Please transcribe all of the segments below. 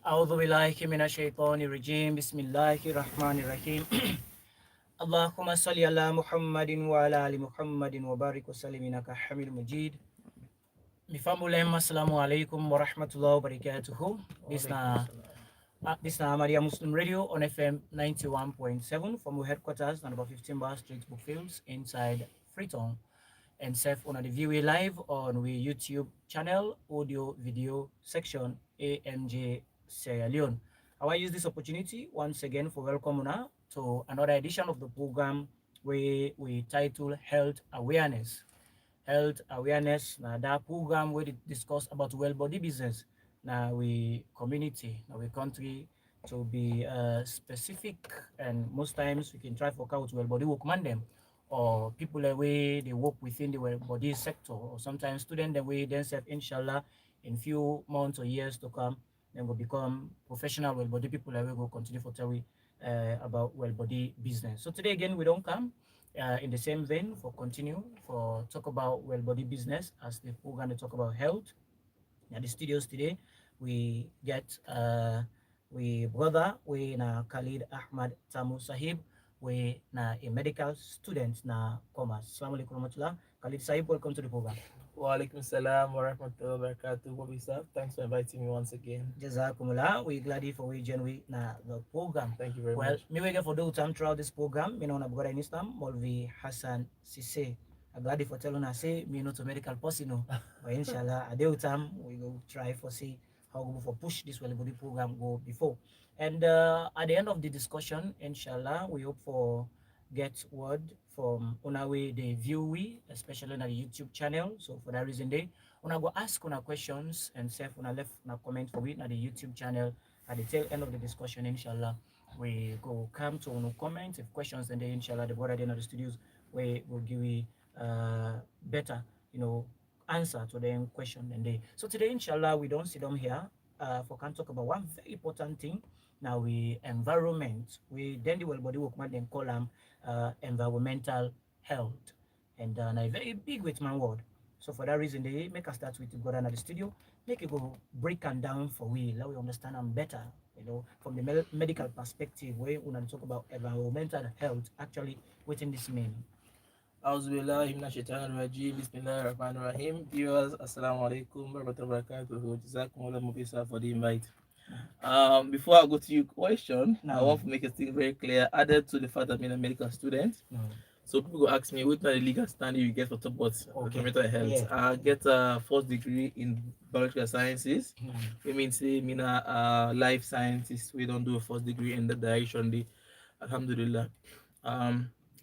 أعوذ بالله من الشيطان الرجيم بسم الله الرحمن الرحيم اللهم صل على محمد وعلى آل محمد وبارك وسلم إنك حميد مجيد. Mifamulem assalamu alaikum wa rahmatullahi wa barakatuhu. This na Maria Muslim Radio on FM 91.7 from our headquarters number 15 Bar Street Bookfields inside Freetown and serve on the VOA live on we YouTube channel audio video section AMJ Sierra Leone. I want to use this opportunity once again for welcome now to another edition of the program where we title Health Awareness. Health awareness na that program where they discuss about well body business na we community na we country to be specific, and most times we can try for out well body workman them or people the way they work within the well body sector, or sometimes student the way themselves inshallah in few months or years to come then will become professional well body people that will go continue for tell we about well body business. So today again we don't come in the same vein for continue for talk about well body business as we're going to talk about health. At the studios today we get we brother we na Khalid Ahmad Tamu Sahib, we na a medical student na commerce. Assalamu alaikum warahmatullah. Khalid Sahib, welcome to the program. Wa alaikum salam wa rahmatullahi wa barakatuh. Wabi sir, thanks for inviting me once again. Jazakumullah. We glad for we join na the program. Thank you very Well, much. me wege for those time throughout this program. Me know na brother in Islam, Molvi Hassan Sise. I'm glad for telling us say me not a medical person, no. But inshallah, at the time we go try for see how we go for push this well body program go before. And at the end of the discussion, inshallah, we hope for get word from una way they view we, especially on the YouTube channel. So for that reason they una go ask una questions and say una left una comment for it at the YouTube channel. At the tail end of the discussion, inshallah, we go come to no comment if questions, and then inshallah the brother in the studios we will give you better answer to the question. And they so today inshallah we don't sit down here for can talk about one very important thing. Now we environment, we then the well body workman then call them environmental health, and a very big with my word. So for that reason they make us start with the brother in the studio, make it go break and down for we let we understand them better, from the medical perspective where we talk about environmental health actually within this mean. Auzubillahi minash-shaytanir rajim. Bismillahir-rahmanir-rahim. Viewers, assalamu alaikum wa rahmatullahi wa barakatuh. Jazakumullah Mubisa for the invite. Before I go to your question, I want to make a thing very clear. Added to the fact that I'm a medical student, so people go ask me what the legal standing you get for top what mental health. Yeah. I get a first degree in biological sciences. It means say me na life scientist. We don't do a first degree in the direction. Alhamdulillah.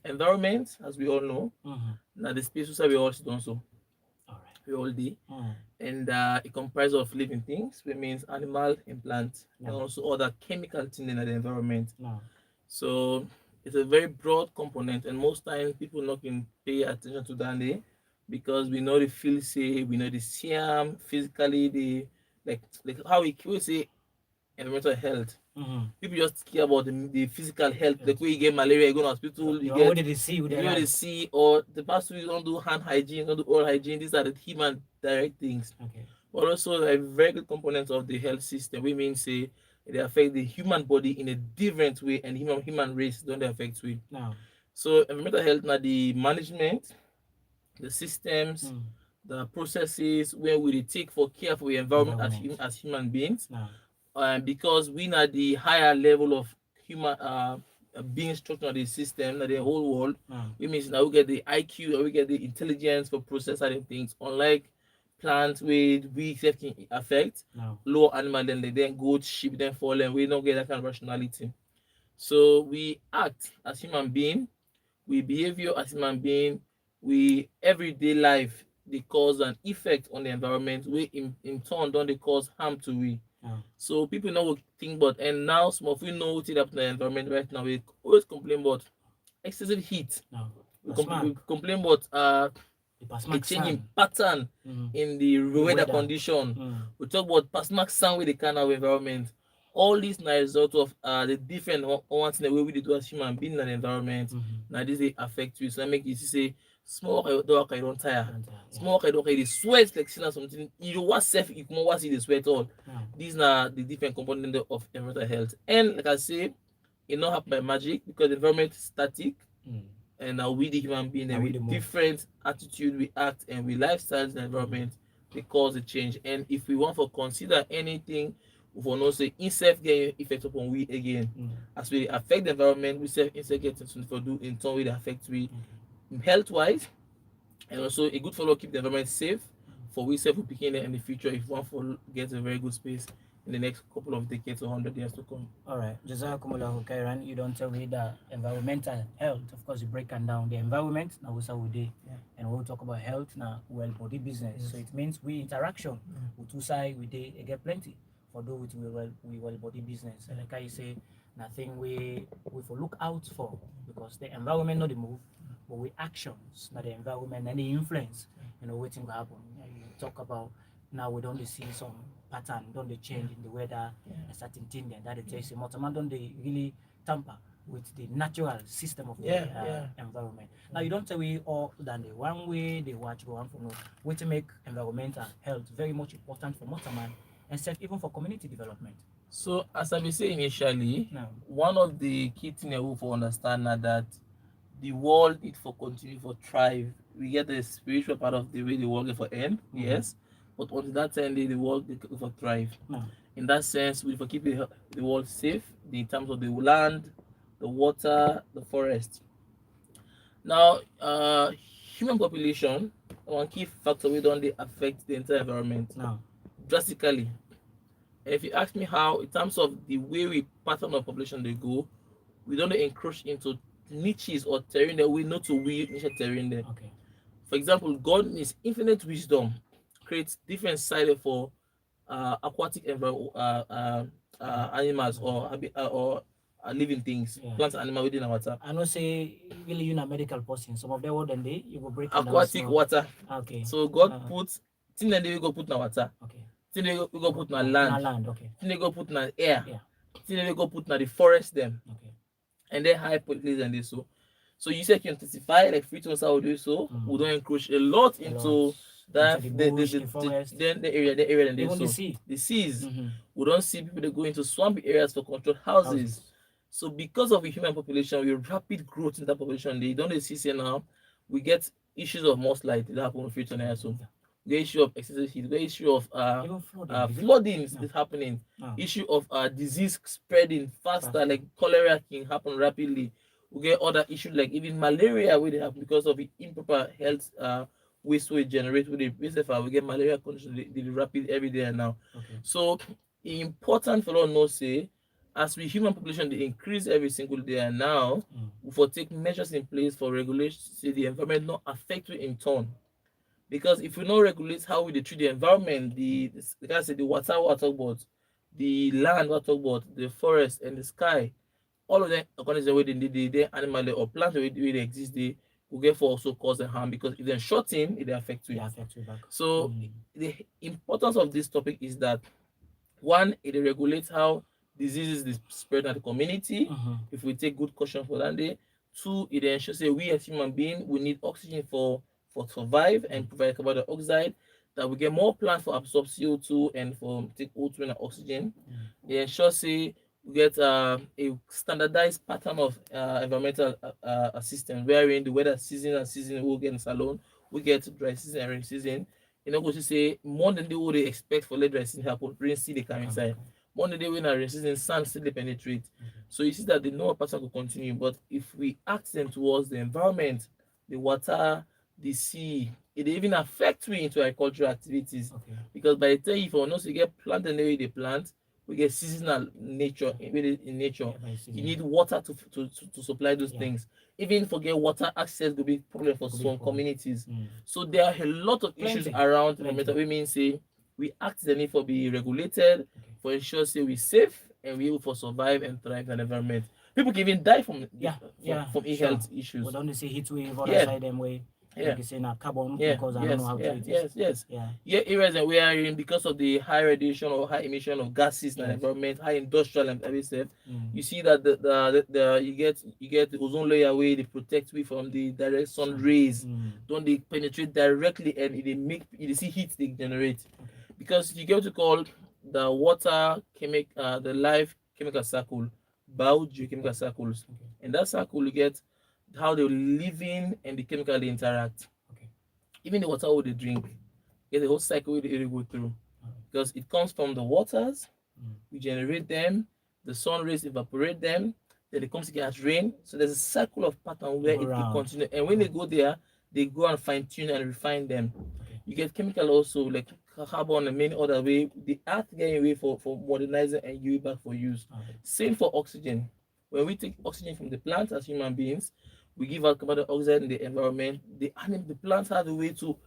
Environment, as we all know, now the space we also don't so. We all do. And it comprises of living things, which means animal and plant, and also other chemical things in the environment. So it's a very broad component, and most times people not can pay attention to that because we know the feel say, we know the see physically, the like how we say environmental health. People just care about the physical health, like when you get malaria, you go to hospital, you get what did they see with they see, or the past week you don't do hand hygiene, don't do oral hygiene. These are the human direct things. Okay. But also a very good component of the health system. We mean say they affect the human body in a different way, and human race don't affect we. No. So environmental health now the management, the systems, the processes where we take for care for the environment as human beings. No. Because we are the higher level of human being structured in the system, the whole world. We means now we get the IQ, or we get the intelligence for processing things. Unlike plants, we can affect lower animal, then goat, sheep, then fallen. We don't get that kind of rationality. So we act as human being, we behavior as human being, we everyday life they cause an effect on the environment. We in turn don't they cause harm to we. So people know think about, and now some of we know what's up in the environment right now. We always complain about excessive heat. We complain about a changing pattern in the weather condition. We talk about past sound with the kind of environment. All these are a result of the different ones in the way we do as human beings in the environment. Now this they affect you. So I make you say Small work I don't tire. Small work I don't the sweat like something. You know what self you more what see the sweat all. These are the different components of environmental health. And like I say, it not happen by magic because the environment is static. And now we the human being and with different attitude we act and we lifestyles in the environment they cause a change. And if we want to consider anything for no say insect get effect upon we again as we affect the environment we say insect get for do in turn way they affect we health wise and also a good follow keep the environment safe for we self picking in the future if one for get a very good space in the next couple of decades or 100 years to come. All right. Jazakumullahu khairan. You don't tell me the environmental health. Of course, you break down the environment. Now we say and we'll talk about health now. Well, body business. Yes. So it means we interaction with two sides. We get plenty for those with we well body business. And like I say, nothing we for look out for because the environment not the move, but we actions, not the environment and the influence. Waiting to happen. You talk about now we don't see some pattern, don't they change in the weather, a certain thing then that it takes a motorman, don't they really tamper with the natural system of the environment. Now you don't tell we all than the one way they watch go on from way to make environmental health very much important for motorman and even for community development. So as I was saying initially, one of the key things we for understand now that the world it for continue for thrive. We get the spiritual part of the way the world for end, yes. But until that time, the world will thrive. In that sense, we for keep the world safe in terms of the land, the water, the forest. Now, human population, one key factor we don't affect the entire environment drastically. And if you ask me how, in terms of the way we pattern of population they go, we don't encroach into niches or terrain that we know to we niche terrain there. For example, God in his infinite wisdom creates different sites for aquatic animals or living things, plants, animals within the water. I know say really you a medical person. Some of them what then they you will break aquatic down, water. Okay. So God put thing that they go put in water. Okay. Thing they go put in land. Okay. Thing they go put in air. Thing they go put in the forest them. Okay. And then high places and this so you said you can testify like free to how do so we don't encroach a lot into that the forest, then the area and even the seas. We don't see people that go into swampy areas for controlled houses. So because of the human population, we rapid growth in that population. They don't see now. We get issues of mudslide that happen in future now. So the issue of excessive heat, the issue of flooding is happening, issue of disease spreading faster, like cholera can happen rapidly. We get other issues like even malaria where they have because of the improper health waste we generate with the we get malaria condition the rapid every day now. So important for us to know say as we human population they increase every single day and now we for take measures in place for regulation say the environment not affect you in turn. Because if we don't regulate how we treat the environment, the water we talk about, the land we talk about, the forest and the sky, all of them according to the way the animal or plant the way they exist, they will get for also cause a harm because if they short in, it affects you. Back. So the importance of this topic is that one, it regulates how diseases is spread in the community. If we take good caution for that day. Two, it ensures that we as human beings we need oxygen for survive and provide carbon dioxide, that we get more plants for absorb CO2 and for take O2 and oxygen. It ensures say we get a standardized pattern of environmental system wherein the weather season and season will get in salon, we get dry season and rain season. You know, go to say more than what they expect for late dry season happen, rain still they come inside. More than they when rain season, sun still they penetrate. So you see that the normal pattern will continue, but if we act them towards the environment, the water, the sea, it even affects we into agricultural activities. Because by the time if you know you get plant and the way they plant, we get seasonal nature in nature. You need water to supply those things. Even forget water access will be problem for some communities. So there are a lot of issues around environmental. We mean say we act the need for be regulated, for ensure say we safe and we able for survive and thrive in the environment. People can even die from health issues. We don't say heat wave or side them way. like you say now carbon Yeah, because I don't know yes, how yeah, true it is. yes, yes. Yeah. Yeah, areas that we are in because of the high radiation or high emission of gases in the Yes. environment, high industrial and every stuff. Mm. You see that the you get the ozone layer where they protect we from the direct sun rays. Mm. Don't they penetrate directly and they make you see heat they generate. Okay. Because you get to call the water chemical the life chemical circle biogeochemical circles. Okay. In that circle you get how they live in and the chemical they interact. Okay. Even the water they drink, get the whole cycle they go through. Because it comes from the waters, we generate them, the sun rays evaporate them, then it comes to get rain. So there's a cycle of pattern where it continues. And when they go there, they go and fine tune and refine them. Okay. You get chemical also like carbon and many other way. The earth getting away for modernizing and you back for use. Okay. Same for oxygen. When we take oxygen from the plants as human beings, we give out carbon dioxide in the environment. The plants have a way to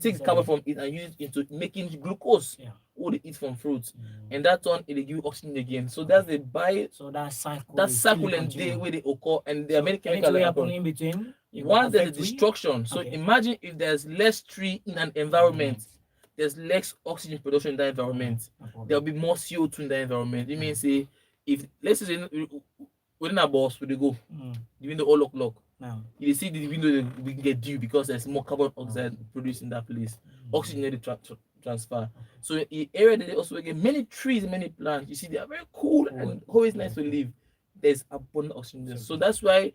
take the carbon from it and use it into making glucose. Yeah. What they eat from fruits. And that one it give oxygen again. So that's the by so that cycle and day where they occur and there are many chemicals that happen in between. Once there's a destruction. So imagine if there's less tree in an environment, there's less oxygen production in that environment. There'll be more CO2 in that environment. It means say if let's say within a bus we go, the window all lock. You see the window we can get due because there's more carbon dioxide produced in that place. Oxygen need to transfer. So in area that they also get many trees, many plants. You see they are very cool and always nice to live. There's abundant oxygen. So that's why.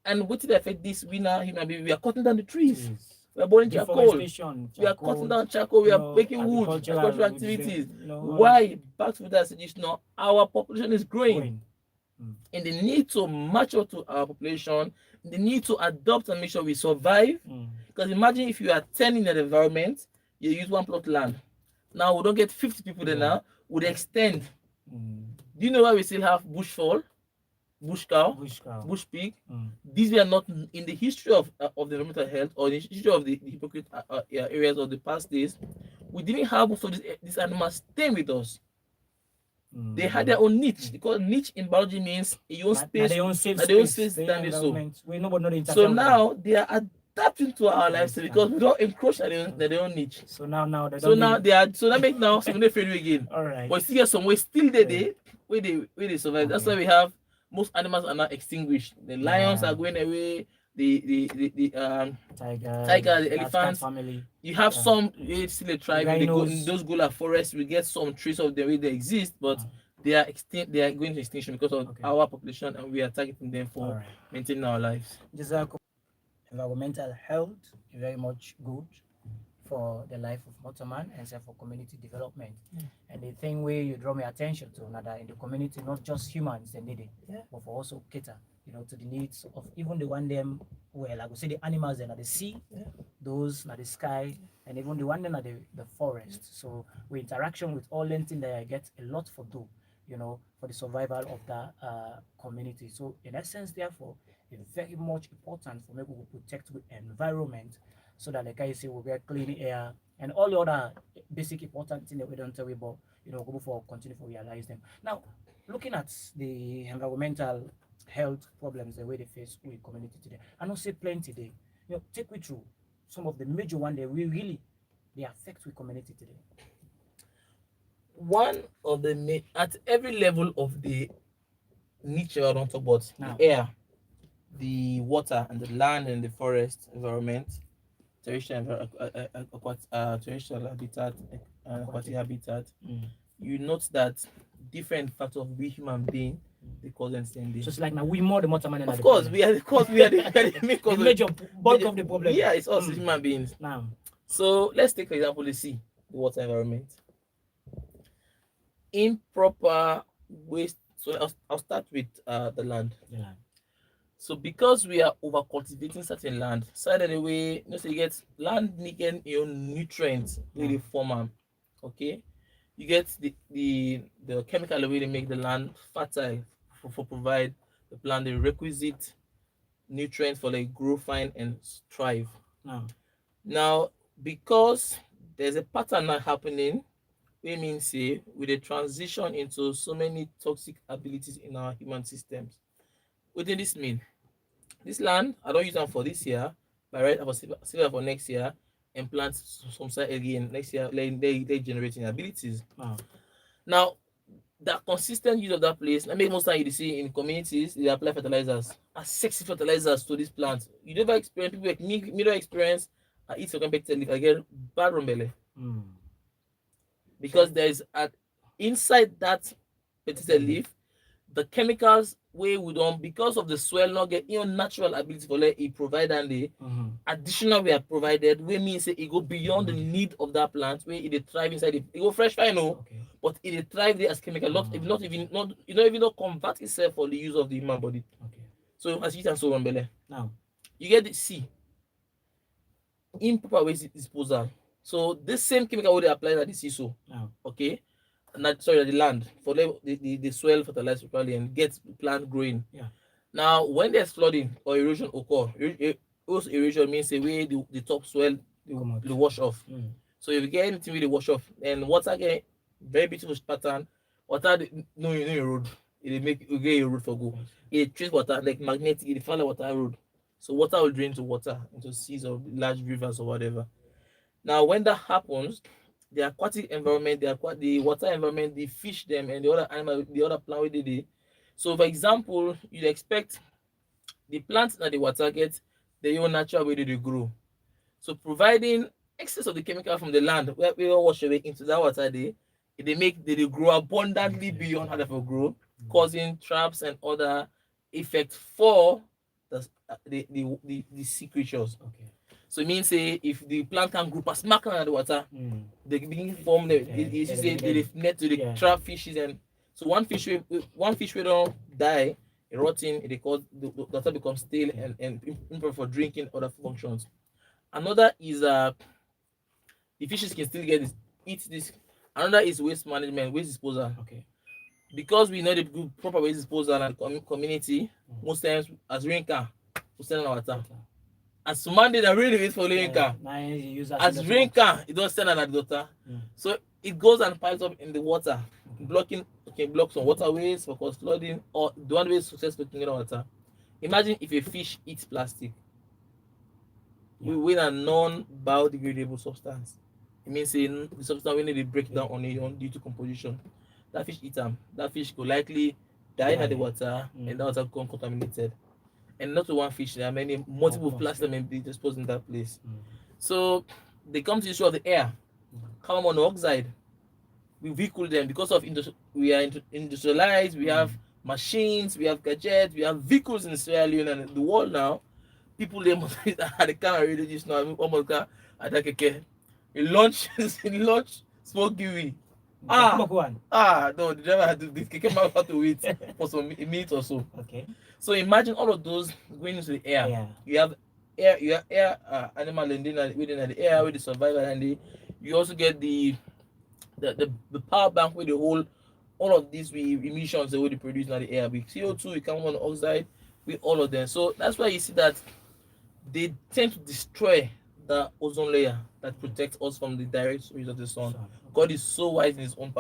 And what did affect this? We now human being we are cutting down the trees. We are burning charcoal. We are cutting down charcoal. We are making wood. Agricultural activities. Why? Back to that suggestion. Now our population is growing. And the need to match up to our population, the need to adopt and make sure we survive. Because imagine if you are 10 in an environment, you use one plot land. Now we don't get 50 people there now, would extend. Do you know why we still have bushfall, bush cow, bush pig? These were not in the history of the environmental health or the history of the hypocrite areas of the past days. We didn't have most of these animals staying with us. They had their own niche because niche in biology means your own space. Their own space. So now they are adapting to our lifestyle because we don't encroach their own niche. So now they are so that makes now some they fade again. All right. But still some way still there where they survive. Okay. That's why we have most animals are now extinguished. The lions are going away. The tiger, the elephants. You have some still a tribe. They go in those Gola forests. We get some trees of the way they exist, but they are extinct. They are going to extinction because of our population, and we are targeting them for maintaining our lives. Environmental health is very much good for the life of Motorman and for community development. And the thing where you draw my attention to now that in the community, not just humans they need it, but for also cater, to the needs of even the one them where like we say the animals that are the sea, those are the sky, and even the one them are the forest. So with interaction with all them things that I get a lot for do, for the survival of the community. So in essence, therefore, it's very much important for me to protect the environment so that like I say we get clean air and all the other basic important things that we don't tell you about, go for continue to realize them. Now, looking at the environmental health problems the way they face with community today, I don't say plenty today. Take me through some of the major ones that they affect with community today. One of the at every level of the nature I don't talk about now, the air, the water and the land and the forest environment, terrestrial habitat, aquatic habitat. You note that different factors of we human being they cause them same day. So it's like now we more the Motorman. Of course, we are the major bulk of the problem. Yeah, it's us human beings. Now, so let's take for example the sea, the water environment. Improper waste. So I'll start with the land. Yeah. So because we are over cultivating certain land, so that the way so you get land needing your nutrients really form them. Okay, you get the chemical way they make the land fertile for provide the plant the requisite nutrients for like grow fine and thrive. Now because there's a pattern now happening, we mean say with a transition into so many toxic abilities in our human systems. What did this mean? This land, I don't use them for this year. by right for next year and plant some side again next year, they generating abilities. Wow. Now that consistent use of that place, I make most time you see in communities they apply fertilizers as sexy fertilizers to these plants. You never experience people like me, middle experience eat your competitive leaf, I get bad rumbele. Because there is inside that petited leaf the chemicals where we don't, because of the soil not get natural ability for let it provide, and the additional we are provided we means say it go beyond the need of that plant where it thrive inside it go fresh fine but it thrive there as chemical not if not even not you know even not convert itself for the use of the human body. So as you can so belle now you get the C, improper waste disposal. So this same chemical wey dey apply na the sea so okay not sorry the land for the soil fertilize properly and get plant growing. Now when there's flooding or erosion occur, those erosion means say where the top soil the wash off. So if you get anything wey dey wash off and water get very beautiful pattern, water no erode, e dey make you get a road for go. E dey trace water like magnetic, e dey follow water road. So water will drain to water into seas or large rivers or whatever. Now when that happens, the aquatic environment, the water environment, the fish them and the other animal, the other plant wey dey there. So for example, you'd expect the plants that the water get their own natural way they grow. So providing excess of the chemical from the land where we all wash away into that water they make they grow abundantly beyond how they will grow, causing traps and other effects for the sea creatures. So it means say if the plant can grow past smack under the water, they begin to form the they net to the trap fishes, and so one fish will don't die, rotting, they cause the water becomes stale and improper for drinking other functions. Another is the fishes can still get this, eat this. Another is waste management, waste disposal. Because we know the proper waste disposal and community, most times as rain car, we send on water. As Monday, they really wait for rain car. As rain car, it don't stand on the water. So it goes and piles up in the water, blocking block some waterways for cause flooding, or the one way successful to get water. Imagine if a fish eats plastic. We win a non-biodegradable substance. It means the substance when they break down on it due to composition. That fish eat them. That fish could likely die in the water and that water become contaminated. And not one fish, there are many multiple plastics may be disposed in that place. So they come to the issue of the air, carbon monoxide. We vehicle them because of we are industrialized, we have machines, we have gadgets, we have vehicles in Sierra Leone and the world now. People they can't really just now almost attack launch smoke giveaway. No, the driver had to have to wait for some minutes or so. So imagine all of those going into the air. You have air animal within the air with the survivor, and you also get the power bank with the whole all of these emissions that we produce in the air with CO2, with carbon monoxide, with all of them. So that's why you see that they tend to destroy the ozone layer that protects us from the direct rays of the sun. God is so wise in his own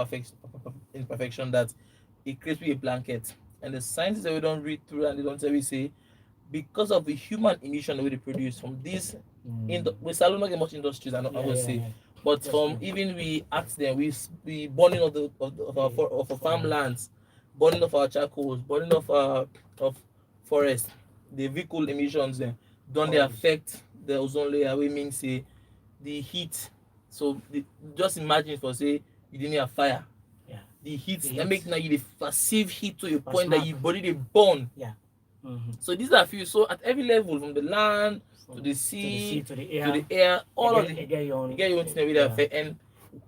imperfection that he creates a blanket. And the scientists that we don't read through and they don't tell we say because of the human emission that we produce from these we still not get much industries, I would say. But from even we ask them, we burning of our farmlands, burning of our charcoals, burning of our forest, the vehicle emissions then don't they affect the ozone layer? We mean say the heat. So just imagine for say you didn't have fire. The heat that make now you perceive heat to a point that your body they burn. So these are few. So at every level, from the land to the sea to the air, all of the get your own thing really affect, and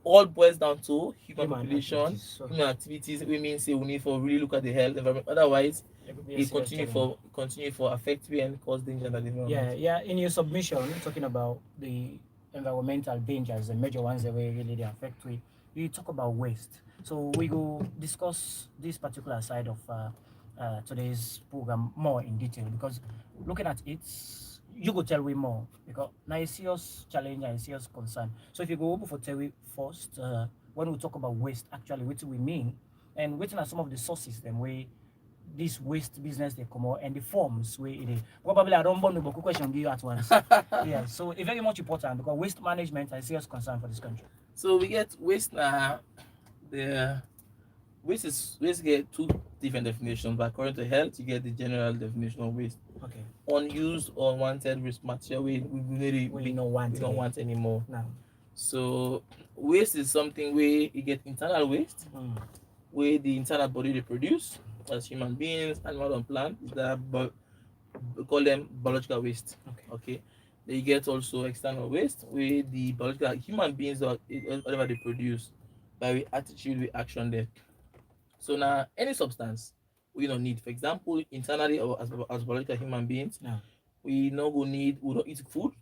all boils down to human population, human activities. We mean say we need for really look at the health environment. Otherwise, it continue for affect we and cause danger in the environment. In your submission, talking about the environmental dangers, the major ones that really they affect we. You talk about waste. So we go discuss this particular side of today's program more in detail, because looking at it, you go tell we more because now a serious challenge and a serious concern. So if you go over for tell we first, when we talk about waste, actually what do we mean, and what are some of the sources then we this waste business they come out and the forms where it is. Probably I don't want to book question give you at once. Yeah, so it's very much important because waste management is a serious concern for this country. So we get waste the waste get two different definitions, but according to health, you get the general definition of waste. Okay. Unused or unwanted waste material we don't want anymore. No. So waste is something where you get internal waste, where the internal body they produce as human beings, animal and plant, is that but we call them biological waste. Okay. Then you get also external waste, where the biological human beings or whatever they produce by the attitude, we action there. So now any substance we don't need. For example, internally or as biological human beings, we don't eat food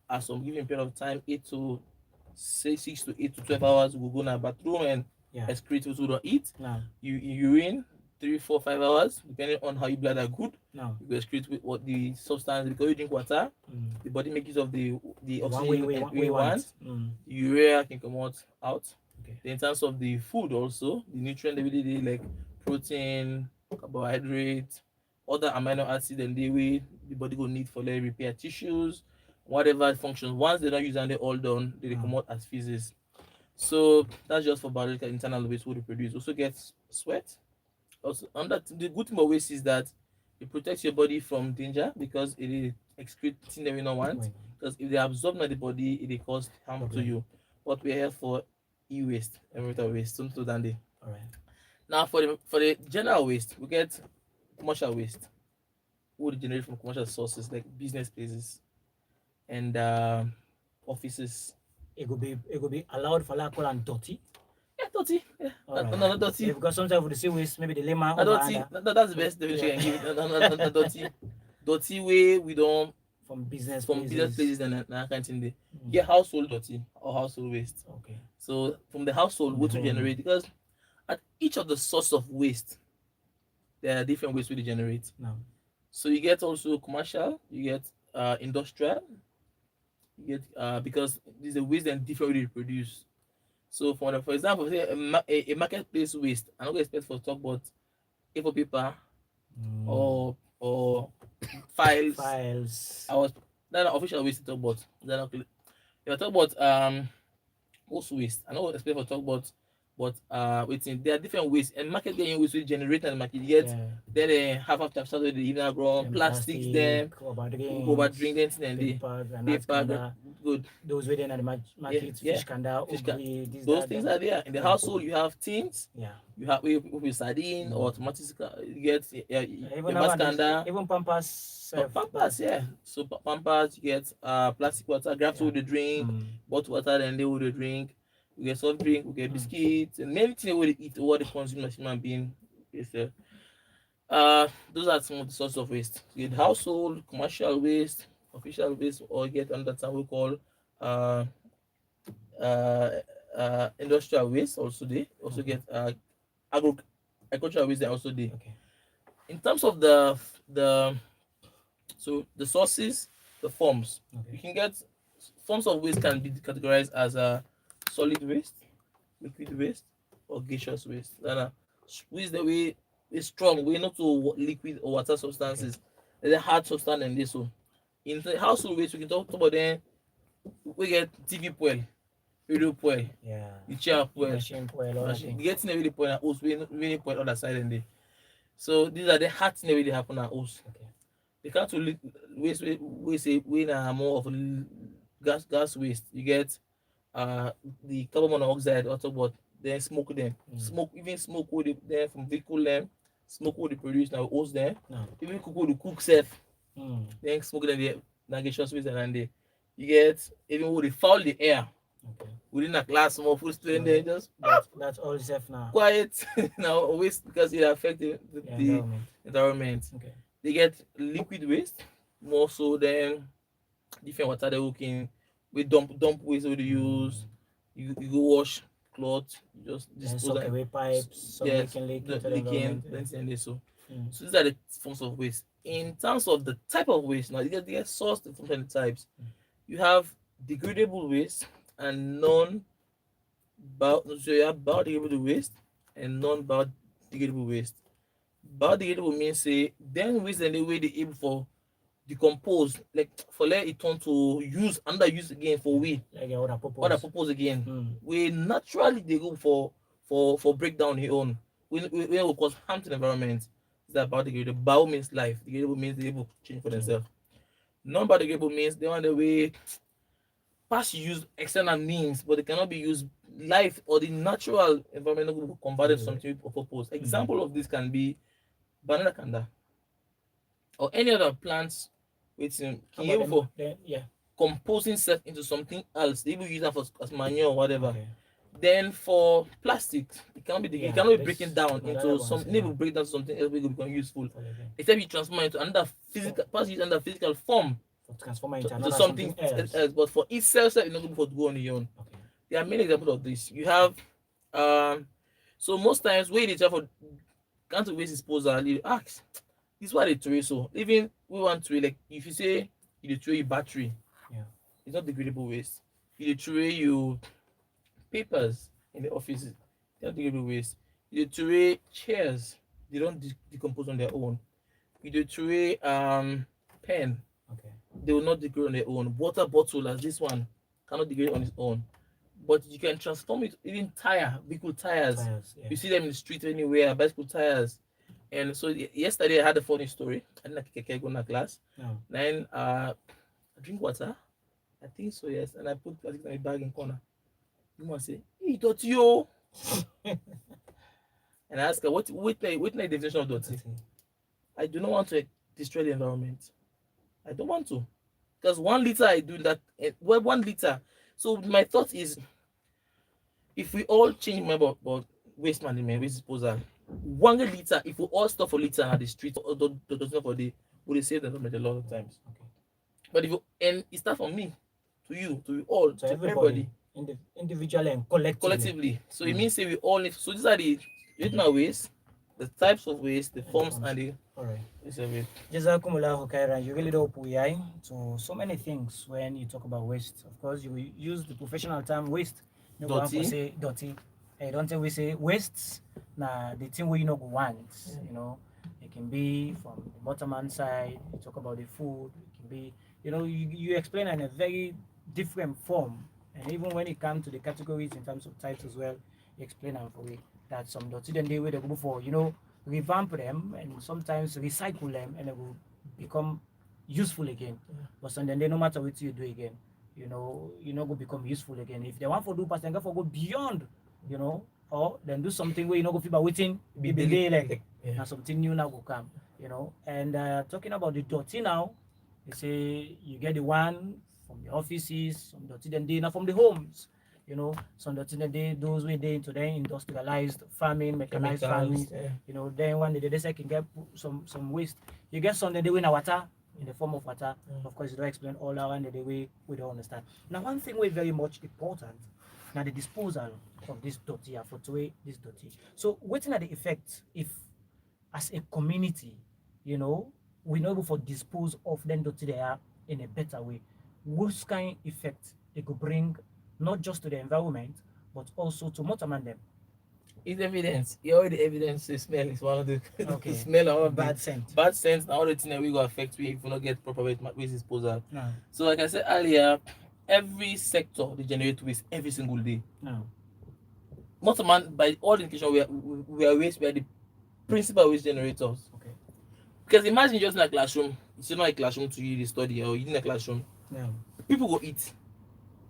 at some given period of time, 6 to 8 to 12 hours. We go in our bathroom and excrete what we don't eat. You urine 3, 4, 5 hours, depending on how you bladder good. You go excrete with what the substance, because you drink water, the body makes use of the oxygen we want. Urea can come out. Okay. In terms of the food also, the nutrient ability like protein, carbohydrate, other amino acids, and the body will need for like repair tissues, whatever functions. Once they don't use and they're all done, they come out as feces. So that's just for biological internal waste we produce. Also gets sweat. Also, the good thing about waste is that it protects your body from danger because it is excreting them we don't want. Because if they absorb in the body, it will cause harm to you. What we're here for e-waste, environmental waste, something than they. All right. Now for the general waste, we get commercial waste. We would generate from commercial sources like business places and offices. It could be allowed for like and dirty. Yeah, dirty. Yeah. Right. No, dirty. Yeah, because sometimes with the sea waste, maybe the lemon. Dirty. That's the best definition you can give it. No, dirty. Dirty way we don't from business places and that kind of thing. There. Yeah, household dirty or household waste. Okay. So from the household, what to generate, because at each of the source of waste, there are different ways we generate. No. So you get also commercial, you get industrial, you get because these are waste and different way to produce. So for example, say a marketplace waste, I'm not going to expect for talk about A4 paper or files. I was that's official waste to talk about. If I talk about also waste, I don't expect for talk about, but waiting, there are different ways and market getting waste will generate and market get then they have after started the even grow plastics them over drink them and paper good those within the market fish canda those things are there. In the household you have tins, you have with sardine or automatic you get even mascanda, even pampers so pampers you get plastic water grab to the drink, bottled water then they would drink. We get soft drink, we get biscuits, and many things we eat or what they consume as human being. Those are some of the sources of waste. You get household, commercial waste, official waste, or get under time we call industrial waste. Also, they also get agricultural waste. They also they. Okay. In terms of the sources, the forms, you can get forms of waste can be categorized as a solid waste, liquid waste, or gaseous waste. Waste the way is strong, we not to liquid or water substances. There's a hard substance and this one. In the household waste, we can talk about them. We get TV poil, radio poil, the chair poil, machine poil, machine. Getting really poil and host, we really poil other side and there. So these are the hard things that really happen at host. Okay. They can't to waste we more of gas waste. You get the carbon monoxide or talk about then smoke them. Smoke with them from vehicle them, smoke what they produce now host them. Even cook safe. Then smoke them the gaseous waste and they you get even with the foul the air. Okay. Within a class more food student there just that's all safe now. Quiet now waste because it affects the environment. Okay. They get liquid waste more so than different water they can we dump waste we use. You go wash clothes, you just dispose of away pipes, some leaking so these are the forms of waste. In terms of the type of waste, now you get source the different types. You have degradable waste and biodegradable waste and non-biodegradable waste. Biodegradable means say then waste and the way they able for decompose, like for let it turn to use under use again for we Like other purpose again. We naturally they go for breakdown here on. We will cause harm to the environment. Is that biodegradable? Bio means life. Degradable means they able to change for themselves. Non-biodegradable means they want the way past use external means, but they cannot be used life or the natural environment will convert it to something with purpose. Example of this can be banana kanda or any other plants with can able for composing self into something else. They will use that for as manure or whatever. Then for plastic, it cannot be it cannot be breaking down into some maybe break down something else will become useful. Except you transform it into another physical pass it under physical form transform it to something else. But for itself, it's not good for to go on your own. There are many examples of this. You have so most times when they try for cancel waste disposal, you ask this is why they throw so even we want to like if you say you throw your battery, it's not degradable waste. You throw you papers in the offices, they don't degradable waste. You throw chairs, they don't decompose on their own. You throw pen, they will not degrade on their own. Water bottle as this one cannot degrade on its own. But you can transform it even vehicle tires. You see them in the street anywhere, bicycle tires. And so yesterday I had a funny story. I didn't go to class. Then I drink water. I think so, yes. And I put plastic in my bag in corner. You must say, hey, dirty yo. And I ask her, what the definition of dirty? I do not want to destroy the environment. I don't want to. Because 1 liter I do that. Well, 1 liter. So my thought is, if we all change about waste management, waste disposal, 1 liter, if we all stop for liter at the street or does not for the would save the environment a lot of times. But if you and it starts from me to you, to you all, to everybody. Individually and collectively. So it means say we all need so these are the original waste, the types of waste, the forms and the Jazakumullahu khairan. You really don't put so many things when you talk about waste. Of course, you will use the professional term waste. You say dirty. I don't think we say wastes. Nah, the thing we go want. You know, it can be from the bottom side. You talk about the food. It can be, you explain in a very different form. And even when it comes to the categories in terms of types as well, you explain them for it that some dirty then they will go for, revamp them and sometimes recycle them and it will become useful again. But some then no matter what you do again, you're not going to become useful again. If they want to do past, then go for go beyond, or then do something where you know go feel about waiting, be like and something new now will come, And talking about the dirty now, they say you get the one from the offices, some dirty then they now from the homes. Some dirty then they those way they into the industrialized farming, mechanized farming. Then one day they say can get some waste. You get some that they win a water in the form of water. Of course, you don't explain all around the way we don't understand. Now, one thing we very much important now the disposal of this dirty for to this dirty. So, waiting at the effect if as a community, we know able for dispose of them dirty they are in a better way. What kind of effect it could bring not just to the environment but also to Motaman them? It's evidence. You already evidence the smell is one of the smell of bad scent. Bad scent now the thing that we go affect we if we not get proper waste disposal. No. So like I said earlier, every sector they generate waste every single day. No. Motaman by all indication we are waste, we are the principal waste generators. Okay. Because imagine just in a classroom, it's not a classroom to you the study or you in a classroom. Yeah. People go eat.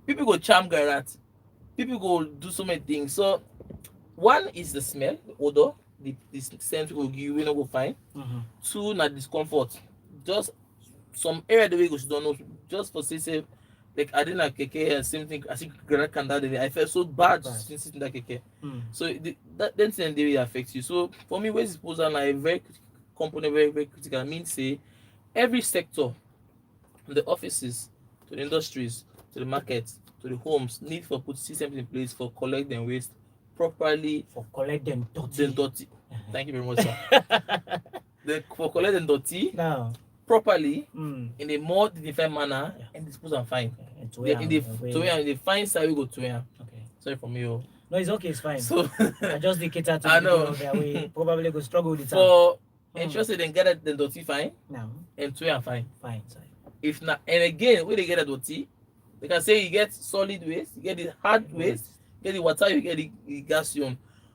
People go charm garret. People go do so many things. So one is the smell, the odor, the scent will give you, we not go find. Two, not discomfort. Just some area the way you don't know. Just for say, like I didn't like keke and same thing. I think Granada Kanda, I felt so bad since in that keke. So that then thing they will affect you. So for me, waste disposal are a very component, very very critical. I mean, say every sector, from the offices to the industries to the markets to the homes, need for put systems in place for collect them waste properly, for collect them dirty. Thank you very much, sir. For collect them dirty properly in a more dignified manner and dispose and fine. In the fine side we go to here. Okay. Sorry for me. No, it's okay, it's fine. So I just cater to I the people know out there. We probably go struggle with the time. for ensure say they get it the dirty fine No, and two are fine. fine, sorry. If not, and again when they get a dirty, they can say you get solid waste, you get the hard waste, you get the water, you get the gaseous.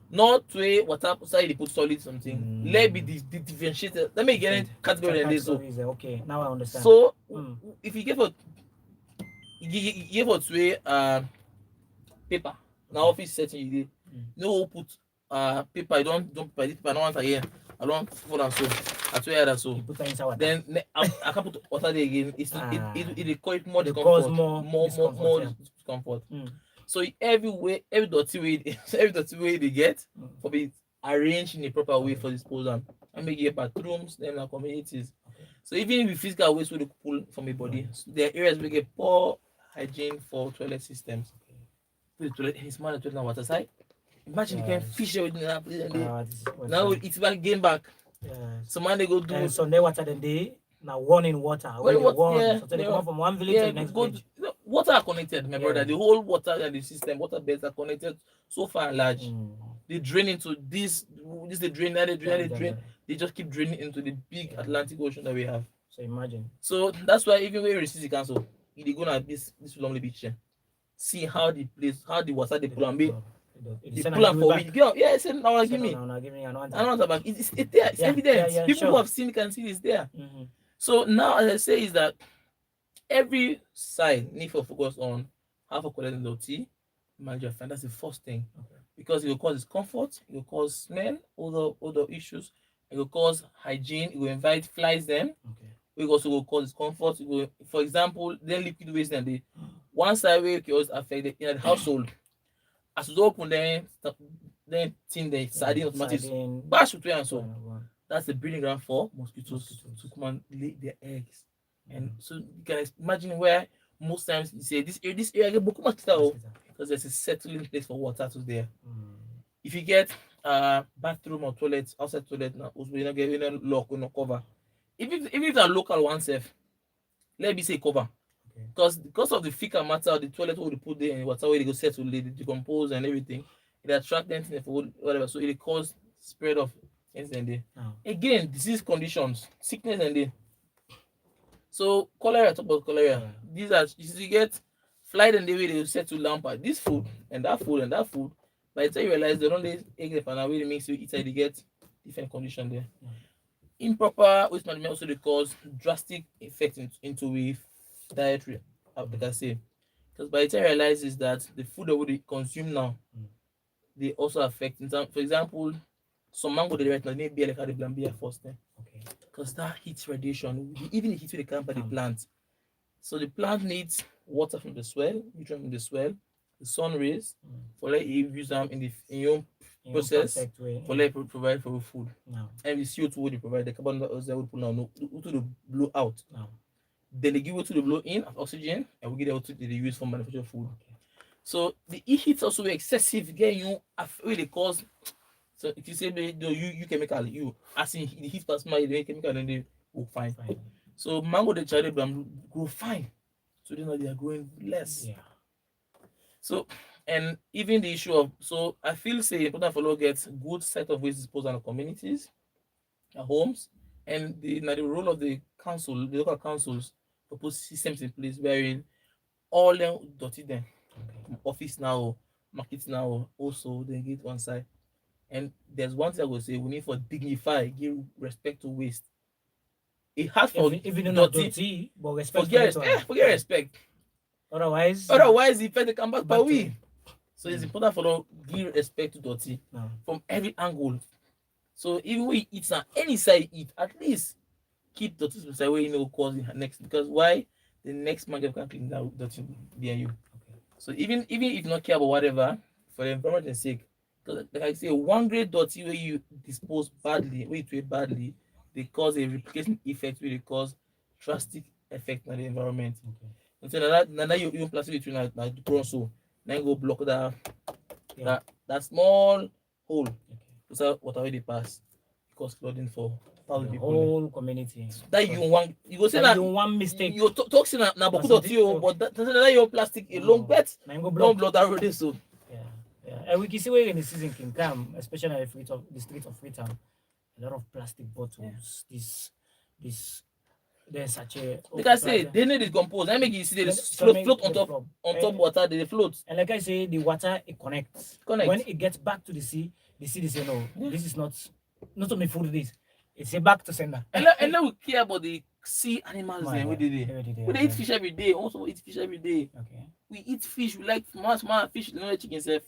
Not to a water side they put solid something. Let be the differentiated. Let me get in category and this. So okay, now I understand. so if you give a you give a to a paper now office setting you did no put paper you don't paper this paper no want again I don't follow and so I swear that so then I can't put water there again it's it cause more discomfort more discomfort. So every dirty way they get for be arranged in a proper way for disposal and make it bathrooms then our communities. So even if physical waste wey dey pull from a body there are areas wey get poor hygiene for toilet systems. The toilet is man the toilet na water side. Imagine the kind of fish everything that place and now it's back game back. So man they go do Sunday water then they now one in water. When you one, so they come from one village to the next village. Water are connected, my brother. The whole water and the system, water beds are connected so far and large. They drain into this they drain, that they drain. They just keep draining into the big Atlantic Ocean that we have. So imagine. So that's why even when we receive the council, they go na this lonely beach here. See how the place, how the water they pull and be. They pull and for me. Yeah, I said now give me. I want back. It's there. It's evidence. People who have seen can see it's there. So now, as I say, is that every side need to focus on how to collect the dirty, manage your fine. That's the first thing, because it will cause discomfort, it will cause smell, other issues. It will cause hygiene. It will invite flies. Then it also will cause discomfort. It will, for example, then liquid waste. Then the one side way can also affect the household. As you open then thing the sardine automatically bash with and so. That's the breeding ground for mosquitoes to come and lay their eggs. And so you can imagine where most times you say this area get beaucoup mosquito because there's a settling place for water to there. If you get bathroom or toilet, outside toilet now, also you not get any lock or no cover. Even if a local one safe, let me say cover. Because of the fecal matter, the toilet will put there and water where they go settle, they decompose and everything. It attract them for whatever, so it cause spread of things and there. Again, disease conditions, sickness and there. So cholera, talk about cholera. These are you get flight and the way they settle down by this food and that food and that food. By the time you realize they don't egg and away makes you eat, they get different condition there. Improper waste management also they cause drastic effect into with dietary, like I say, because by the time I realize is that the food that we consume now, they also affect. In for example, some mango they right now they be like how the plant be first time, because that heat radiation, even the heat they come by the plant. So the plant needs water from the soil, nutrient from the soil, the sun rays, for like you use them in your process for like provide for food. And the CO2 they provide, the carbon dioxide would put now to the blow out. Then they give it to the blow in of oxygen and we get out to the use for manufacture food. So the heat also excessive get you really cause. So if you say you chemical you as in the heat pass my the chemical then they will fine. So mango the cherry grow fine. So they know they are growing less. So and even the issue of so I feel say important for get good set of waste disposal in communities, homes, and the role of the council, the local councils to put systems in place wherein all them dirty them. Office now, market now, also they get one side. And there's one thing I will say we need for dignify, give respect to waste. It has for even dirty, but respect forget respect. Otherwise if they come back by we. So it's important for give respect to dirty from every angle. So even when you eat on any side you eat, at least keep dirty inside where you know cause the next, because why the next market can clean that dirty behind you. So even if not care about whatever for the environment's sake, because like I say, one grade dirty where you dispose badly, where you treat badly, they cause a replication effect where they cause drastic effect on the environment. And so now you plastic between like the bronze, then go block that small hole. So whatever they pass, cause flooding for the whole community. That you go say that you one mistake. You toxin na boku dirty but that your plastic a long bet. Don't blood that road so. we can see where in the season can come, especially at the streets of Freetown. A lot of plastic bottles, this then sachet. Like I say, they need decompose. I make you see they float on top water, they float. And like I say, the water it connects. When it gets back to the sea they say no, this is not only food this. It's a back to sender. And then we care about the sea animals then. We they eat fish every day. Also eat fish every day. Okay. We eat fish, we like small fish, you know, chicken self.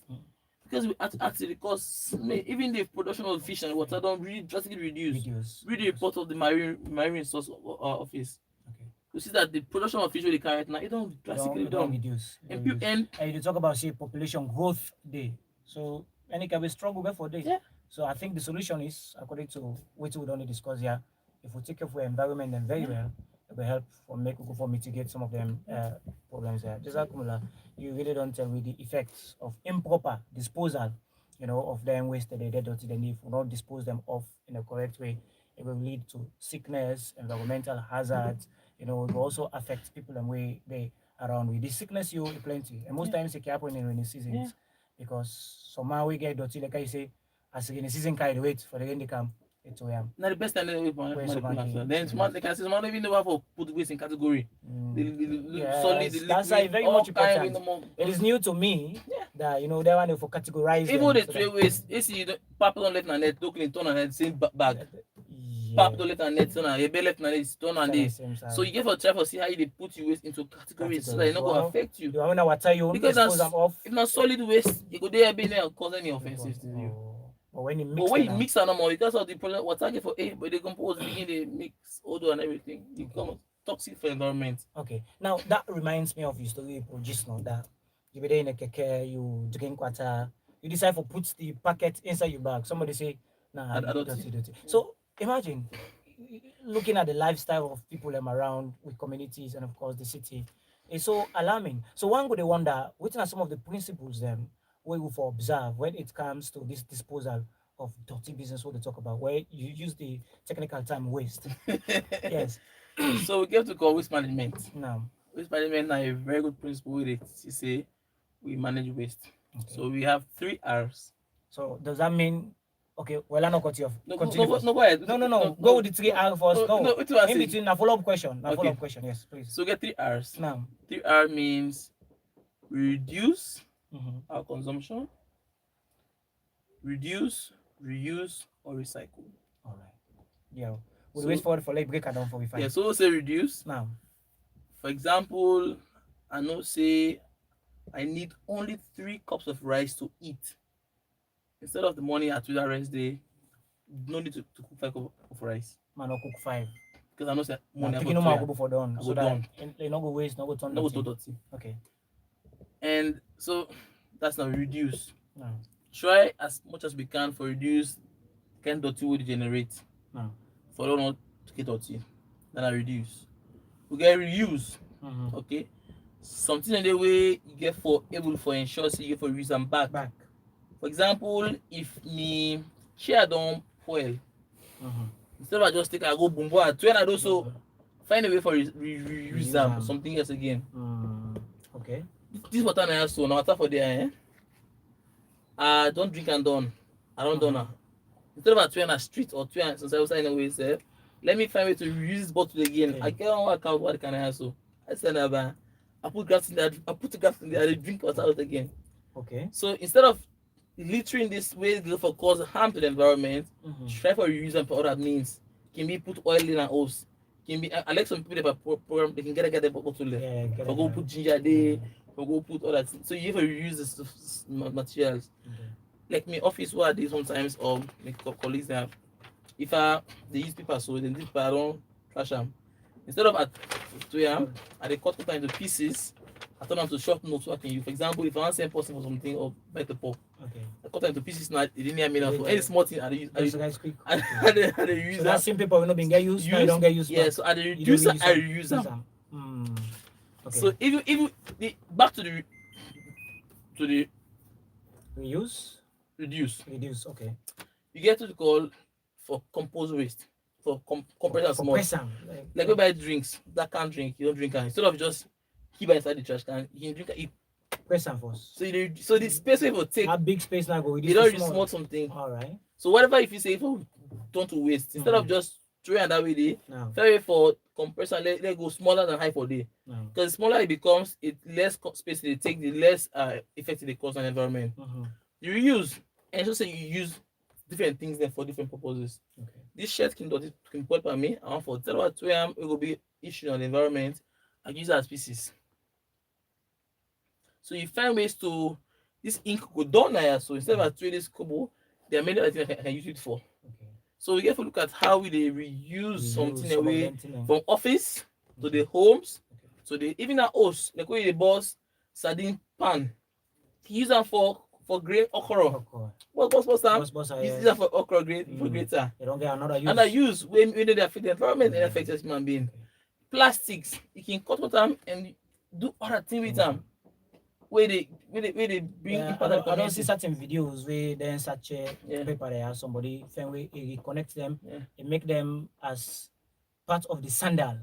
Because we have to actually because even the production of fish and water don't really drastically reduce. Read the report of the marine source office. Okay. You see that the production of fish we carry right now, it don't drastically reduce. And you talk about say population growth day. So any can be struggle for day. Yeah. So I think the solution is according to what we don't discuss here. If we take care of our environment then very well, it will help for mitigate some of them problems there. Jazakumullah, you really don't tell with the effects of improper disposal, of them wasted dead dirty. Then if we don't dispose them off in a correct way, it will lead to sickness, environmental hazards. It will also affect people and way they around with. The sickness you plenty, and most times it can happen in rainy seasons because somehow we get dirty. Like I say, as rainy season carry the weight for the rain they come. It's now the best time they then smart they can see smart even know how to put waste in category. Solid. That's very much important. It is new to me that they want to categorize. Even the tray waste, you see, pap don't left and net, don't clean turn and net same bag. Pap don't left and net turn and your left and net turn and this. So you get for try for see how they put your waste into categories so that it not going to affect you. Because if not solid waste, you go there be there cause any offenses to you. But when you mix them more, because of the product water get for but they compose begin they mix odor and everything. It becomes toxic for environment. Okay. Now that reminds me of your story just now that you be there in a keke, you drink water, you decide to put the packet inside your bag. Somebody say, nah, I don't. So imagine looking at the lifestyle of people around with communities and of course the city. It's so alarming. So one would wonder what are some of the principles then we will observe when it comes to this disposal of dirty business, what they talk about, where you use the technical term waste. Yes. So we get to call waste management. No. Waste management is a very good principle with it. You say we manage waste. Okay. So we have 3 R's. So does that mean well, I'm not cut you off. No, go ahead. No. Go with the 3 R's first. No. In between a follow-up question. Follow-up question, yes, please. So get 3 R's. Now. 3 R means reduce our consumption, reduce, reuse, or recycle. All right. Yeah. We'll wait for like break it down for we find. Yeah, so we'll say reduce. Now. For example, I know say I need only 3 cups of rice to eat. Instead of the morning at that rice day, no need to cook 5 cups of rice. Man, I'll cook 5. Because I know say morning I go before dawn. So that you not go waste, not go turn dirty. Okay. And so that's now reduce. No. Try as much as we can for reduce kind dirty we generate. No. For not to get dirty. Then I reduce. We get reuse. Okay. Something in the way you get for able for ensure so you get for reuse and back. For example, if me chair don't spoil, instead of I just take I go boom boom, when I do so find a way for reuse them something else again. Okay. This water now so now water for there, don't drink and done. I don't done now. Instead of I turn a street or turn since I was in a way, say, let me find a way to reuse this bottle again. I get on what can I so I said I put gas in there, I put the gas in there, I drink water out again. Okay. So instead of littering this way for cause harm to the environment, try for reuse and for other means. Can be put oil in and hose. Can be I like some people that program they can get the bottle there. For go put ginger there, for go put all that. So you have to reuse this materials. Like me office where I do sometimes or my colleagues have. If they use paper so then this paper I don't trash them. Instead of at 2 a.m. I they cut paper into pieces. I turn them to short notes so I can use. For example, if I want to send person for something or buy the pop, I cut them into pieces now. It didn't have me enough. Any small thing I use. I use. So that same paper will not be get used. You don't get used. Yeah. So I reduce I reuse them. Okay. So if back to the reduce. Okay. You get to the call for compost waste for compressor small. Like we buy drinks that can't drink. You don't drink it instead of just keep it inside the trash can. You can drink it. Question first. So the space we will take, that big space now go you don't reduce small something. All right. So whatever if you say for don't to waste, instead of just throwing that way there, fair for compressor let go smaller than high for day. Because the smaller it becomes, it less space they take, the less effective they cause on the environment. You reuse, and just say you use different things there for different purposes. This shirt can put by me, and for tell what it will be issue on the environment, I use it as pieces. So you find ways to this ink go down here. So instead of trading this kobo, there are many other things I can use it for. So we get to look at how we they reuse something away from office to the homes, to the even our house, like when the boss sardine pan. Use them for grade okra. What's that? Use them for okra grade for greater. You don't get another use. And I use when they affect the environment and affect us human being. Plastics, you can cut with them and do other things with them. Where they bring important. I don't see certain videos where then such a paper there somebody way it connects them, it make them as part of the sandal.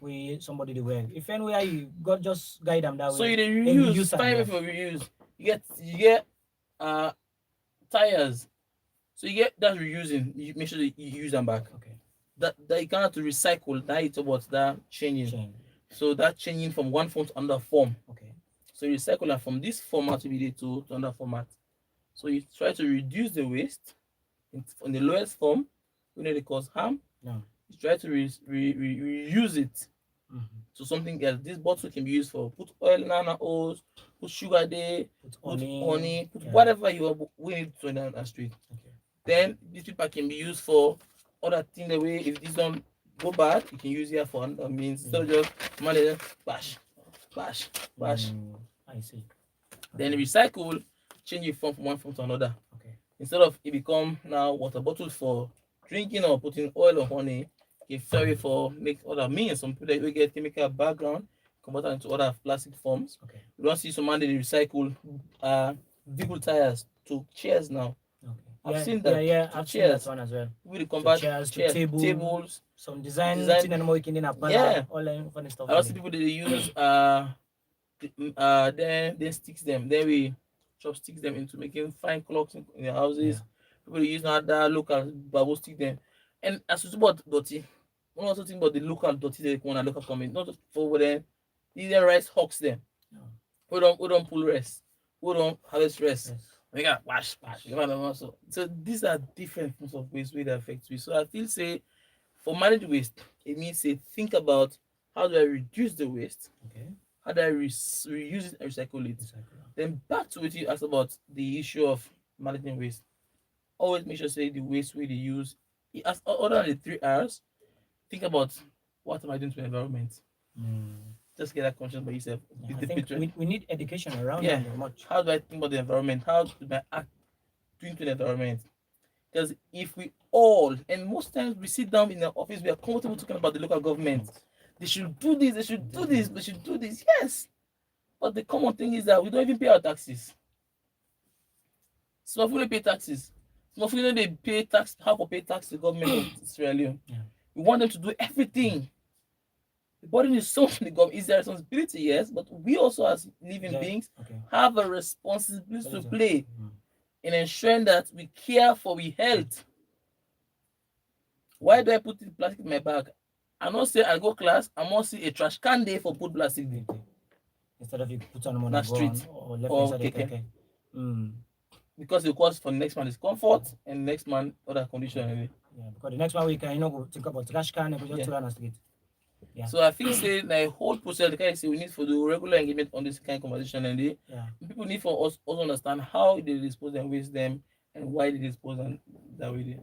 We somebody they wear. If anywhere you got just guide them that so way. So you reuse time for reuse. You get tires. So you get that reusing. You make sure that you use them back. That you can't have to recycle. That it's about that changing. So that changing from one form to another form. So you recycle that from this format to be to another format. So you try to reduce the waste in the lowest form, when it cause harm. You try to reuse it to something else. This bottle can be used for put oil in our hose, put sugar there, put honey, put whatever you are willing to down the street. Then this paper can be used for other things. The way if this don't go bad, you can use it for other means. Instead of just manage bash. I see. Then recycle, change it from one form to another. Instead of it become now water bottles for drinking or putting oil or honey, you ferry for make other means. Some people that will get chemical background, convert it into other plastic forms. You don't see some man they recycle vehicle tires to chairs now. I've seen that. I've seen that one as well. We convert chairs to tables, some design and more in a all funny stuff. I also people they use then sticks them. Then we chopsticks them into making fine clocks in their houses. People use now that local bamboo stick them. And as we about dirty, one also think about the local dirty they want to local comment, not just for them. These are rice hawks them. We don't pull rest. We don't harvest rest. We got wash. So these are different forms of waste where they affect you. So I feel say for manage waste, it means say think about how do I reduce the waste? How do I reuse it and recycle it? Then back to what you asked about the issue of managing waste. Always make sure say the waste we use. As other than the 3 R's, think about what am I doing to the environment. Just get that conscious by yourself. I think we need education around that much. How do I think about the environment? How do I act doing to the environment? Because if we all, and most times we sit down in the office, we are comfortable talking about the local government. They should do this, they should do this, they should do this. Yes. But the common thing is that we don't even pay our taxes. Some of them pay taxes. Some of them they pay tax, how to pay tax to the government of Sierra Leone. We want them to do everything. The burden is so on the government. Is their responsibility, yes, but we also as living beings have a responsibility to play in ensuring that we care for our health. Why do I put the plastic in my bag? I not say I go class, I must see a trash can there for put plastic there. Instead of you put on the street or left inside the keke. Because the cost for the next man is comfort and the next man other condition. Because the next one we can go think about trash can and we just throw on the street. So I think say the whole process, the kind of say we need for the regular engagement on this kind of conversation, and people need for us also understand how they dispose and waste them and why they dispose them that way.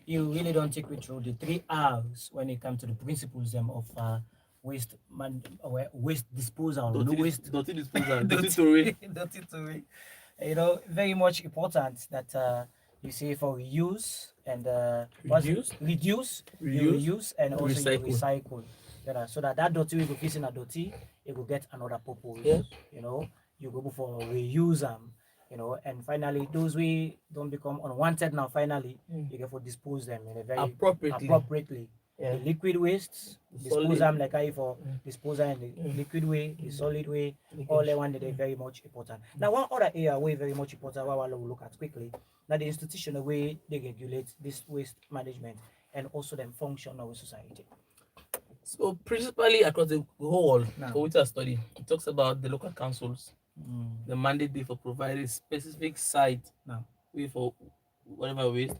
You really don't take me through the 3 R's when it comes to the principles of waste disposal. Dirty disposal. Dirty to waste. You know, very much important that you say for reuse and reduce, and also recycle. So that dirty will go facing a dirty, it will get another purpose. You know, you go for reuse them. You know, and finally, those we don't become unwanted now. Finally, you get for dispose them in a very appropriately. the liquid wastes, dispose them like I for disposal in the liquid way, the solid way, all the one that they very much important. Now one other area way very much important what we'll look at quickly. Now the institutional way they regulate this waste management and also then function of society. So principally across the whole for which I study, it talks about the local councils, the mandate they for providing specific site way for whatever waste,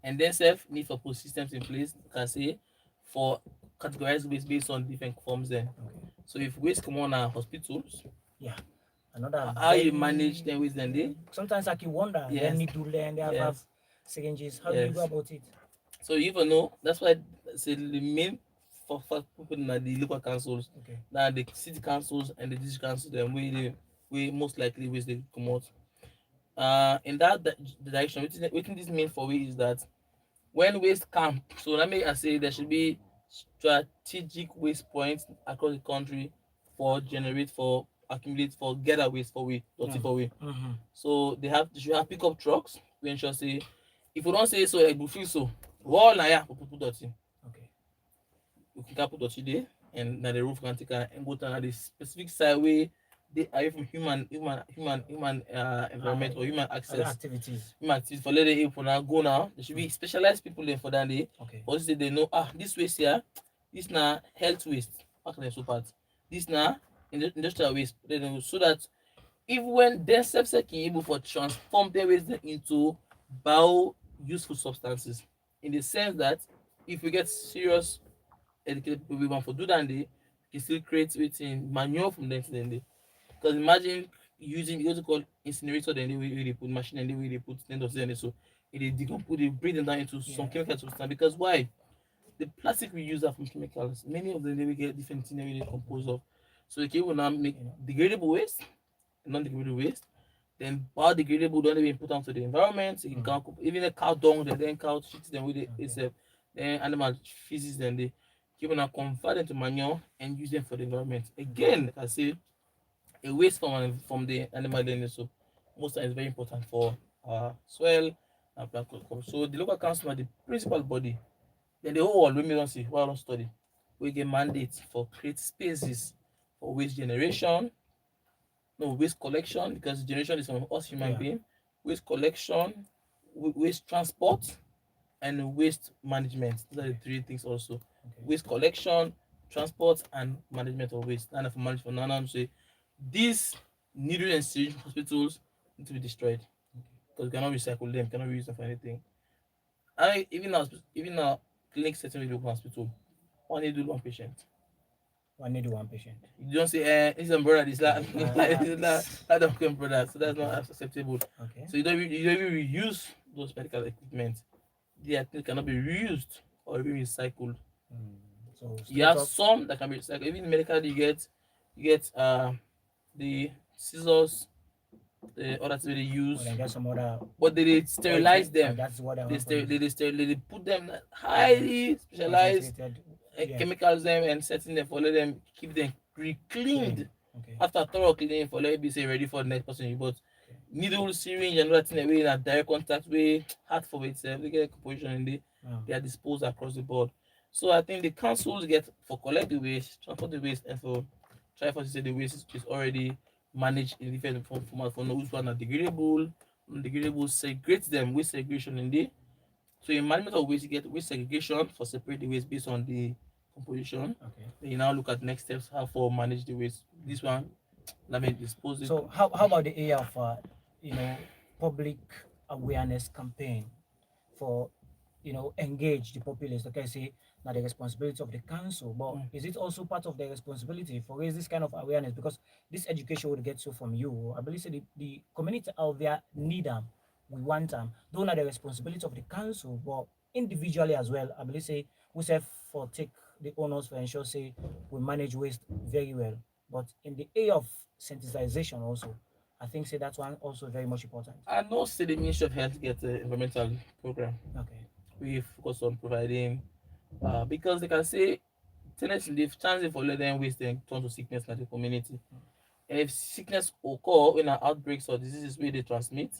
and then self need for put systems in place, can say, for categorize waste based on different forms then. So if waste come on our hospitals, another how you manage them waste then they sometimes I can wonder, they need to learn, they have syringes. How do you go about it? So you even know that's why say the main for people in the local councils, now the city councils and the district councils, then we most likely waste they come out. In that direction, what this mean for we is that when waste come, so let me I say there should be strategic waste points across the country for generate, for accumulate, for gather waste for we, dirty for we. So they should have pickup trucks. We ensure say if we don't say so, like we feel so, wall na ya for people dirty. We can put dirty there, and now the roof can take and go to the specific side way they are from human environment or human access activities. Human activities for letting people now go now. There should be specialized people there for that day. For this day they know this waste here, this now health waste, how can I so part? This now industrial waste. They know so that even when themselves can able for transform their waste into bio useful substances, in the sense that if we get serious educated people we want to do that day, we can still create within manure from them then day. Because imagine using what's called incinerator, then they put machine and they put then so they decompose, they break them down into some chemical substance. Because why? The plastic we use are from chemicals. Many of them they will get different things they compose of. So they can now make degradable waste, non-degradable waste. Then biodegradable don't even put onto the environment. So you can even the cow dung, then cow shit, then with itself, then animal feces, then they keep now convert them to manure and use them for the environment. Again, like I say, a waste from the animal lineage. So most times very important for soil and plant crop. So the local council are the principal body. Then the whole world we don't see, we don't study. We get mandates for create spaces for waste generation, no waste collection, because generation is from us human being, waste collection, waste transport, and waste management. These are the three things also. Waste collection, transport, and management of waste. And for management for now, say these needle and syringe hospitals need to be destroyed because we cannot recycle them, cannot reuse them for anything. I even now clinic setting with local hospital, one need do one patient. One need one patient. You don't say, this is umbrella, this that don't come brother, so that's not acceptable. So you don't even reuse those medical equipment. They cannot be reused or even recycled. So you have some that can be recycled. Even medical, you get the scissors, the other things they use, but they sterilize them. That's what They put them highly specialized chemicals them and setting them for let them keep them cleaned. After thorough cleaning for let it be say ready for the next person. But needle, syringe, and other thing away in a direct contact way, hard for itself. They get composition and they are disposed across the board. So I think the councils get for collect the waste, transport the waste, and for try for to say the waste is already managed in different format for those one are degradable, non-degradable, segregate them, waste segregation in there. So in management of waste, you get waste segregation for separate the waste based on the composition. Then you now look at next steps how for manage the waste. This one, let me dispose it. So how about the area of public awareness campaign for engage the populace? Like I say, now the responsibility of the council, but is it also part of the responsibility for raise this kind of awareness? Because this education would get so from you. I believe say the community out there need them. We want them. Don't have the responsibility of the council, but individually as well. I believe say we say for take the owners for ensure say we manage waste very well. But in the area of sensitization also, I think say that one also very much important. I know say the Ministry of Health get an environmental program. We focus on providing because they can say tenants the chance for let them waste and turn to sickness in the community. And if sickness occur in outbreaks or diseases where they transmit,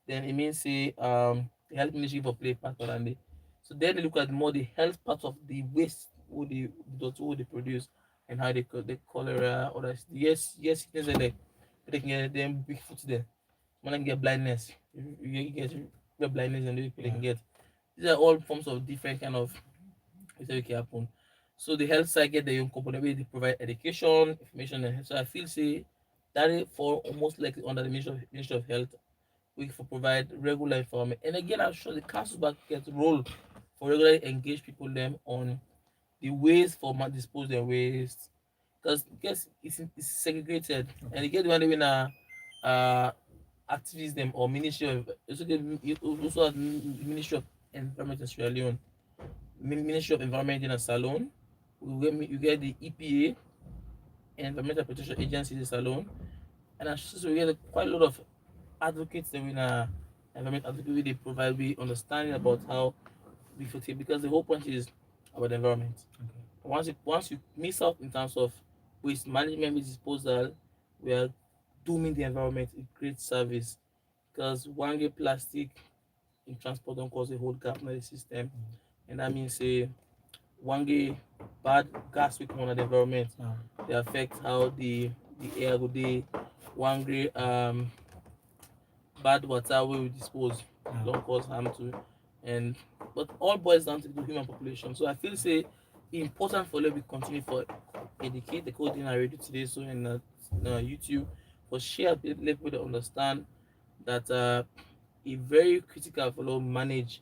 then it means say the health ministry for play part on it. So then they look at more the health part of the waste who they produce and how they the cholera or yes sickness like they can get them big foot there. Someone can get blindness. You get blindness and they can get. These are all forms of different kind of things that can happen. So the health side get their own component where they provide education, information, and health. So I feel say that is for almost like under the Ministry of Health, we for provide regular information. And again, I'm sure the council back gets role for regularly engage people them on the ways for dispose their waste. Because guess it's segregated and you get the one when uh activism or ministry of also has Ministry of Environment in Sierra Leone, Ministry of Environment in a Salon. You get the EPA, Environmental Protection Agency in Salon, and so we get quite a lot of advocates that we environment advocate they provide we understanding about how we feel because the whole point is about the environment. Okay. Once you miss out in terms of waste management, waste disposal, we are dooming the environment a great service because one get plastic in transport don't cause a whole gap in the system, and that means one get bad gas we come on the environment. They affect how the air go dey. One get bad water wey we dispose don cause harm to, and but all boils down to the human population. So I feel say e important for let we continue for educate the coding I radio today so in YouTube for share let people dey understand that e very critical for us manage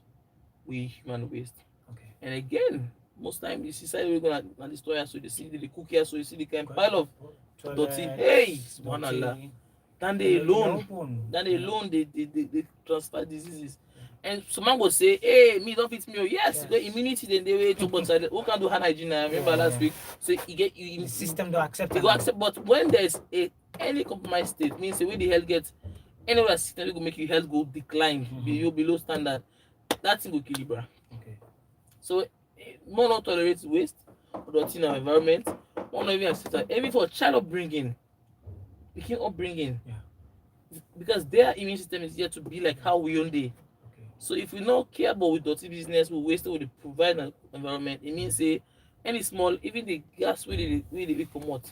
we human waste. Okay. And again, most time you see side we go na the store so you see the cook here so you see the kind pile of dirty. Hey, subhanallah. Then they alone they transfer diseases. And someone will say, hey, me don't fit me. Oh, yes, the immunity then they wait to but who can do hand hygiene? I remember last week. So you get you the system don't accept it. Go accept, but when there's any compromised state, means the way the health gets anywhere system will make your health go decline, be below standard. That thing will kill you, bro. Okay. So more not tolerate waste or dirty in our environment, more not even accept that. Even for child upbringing. Picking upbringing, because their immune system is here to be like how we own day. Okay. So if we not care about with dirty business, we waste we provide an environment. It means say any small, even the gas we come out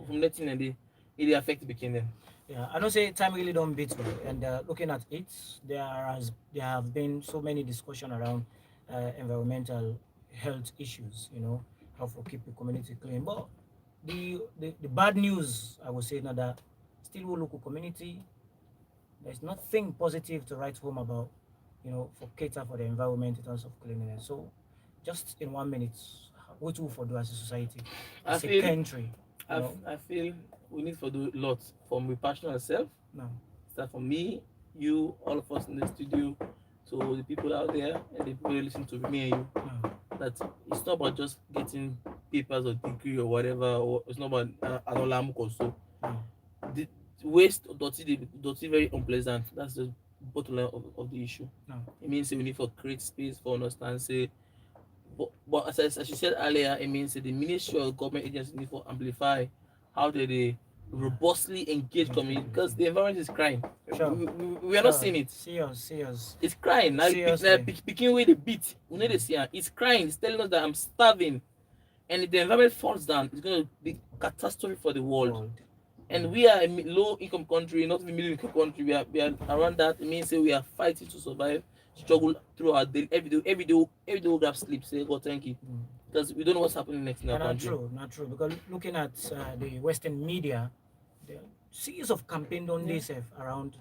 from letting and it affect the beginning. Yeah, I don't say time really don't beat me. And looking at it, there have been so many discussion around environmental health issues. You know, how to keep the community clean, but the bad news I would say now that still local community there's nothing positive to write home about, you know, for cater for the environment in terms of cleanliness. So just in 1 minute, what we for do as a society, as a country? I feel we need to do a lot from my personal self. No. Start from me, you, all of us in the studio, so the people out there and the people who listen to me and you. No. That it's not about just getting papers or degree or whatever, or it's not about an or so. The waste or dirty very unpleasant. That's the bottom line of the issue. No. It means we need for create space for understand say, but as you said earlier, it means the ministry or government agencies need for amplify how they robustly engage community because the environment is crying. Sure. We are not seeing it. Serious. It's crying. Now picking away the beat. We need to see it. It's crying. It's telling us that I'm starving. And if the environment falls down, it's going to be catastrophe for the world. And we are a low income country, not a middle income country. We are around that. It means we are fighting to survive, struggle through our day. Every day we grab sleep. Say God thank you. Because we don't know what's happening next in our country. Not true. Because looking at the Western media, there are series of campaigns on this around.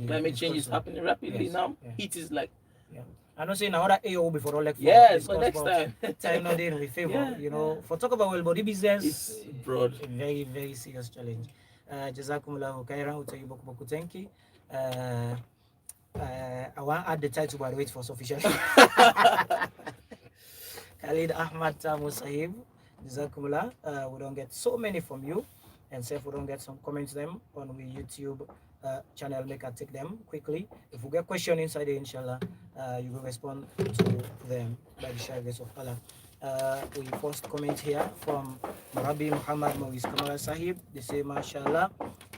Climate change is happening rapidly now. Heat is like. Yeah. I'm not saying another AO before all like. Yes, but next time. Time not in we favor. You know, for talk about well body business, it's broad. A very, very serious challenge. Jazakumullahu khairan, utayi boku thank you. I want to add the title by the way for sufficient. Khalid Ahmad Tamu Sahib, Jazakumullah. We don't get so many from you, and say if we don't get some comments them on the YouTube channel, make I take them quickly. If we get question inside there, inshallah, you will respond to them by the sheer grace of Allah. We first comment here from Murabi Muhammad Maurice Kamara Sahib. They say, mashallah,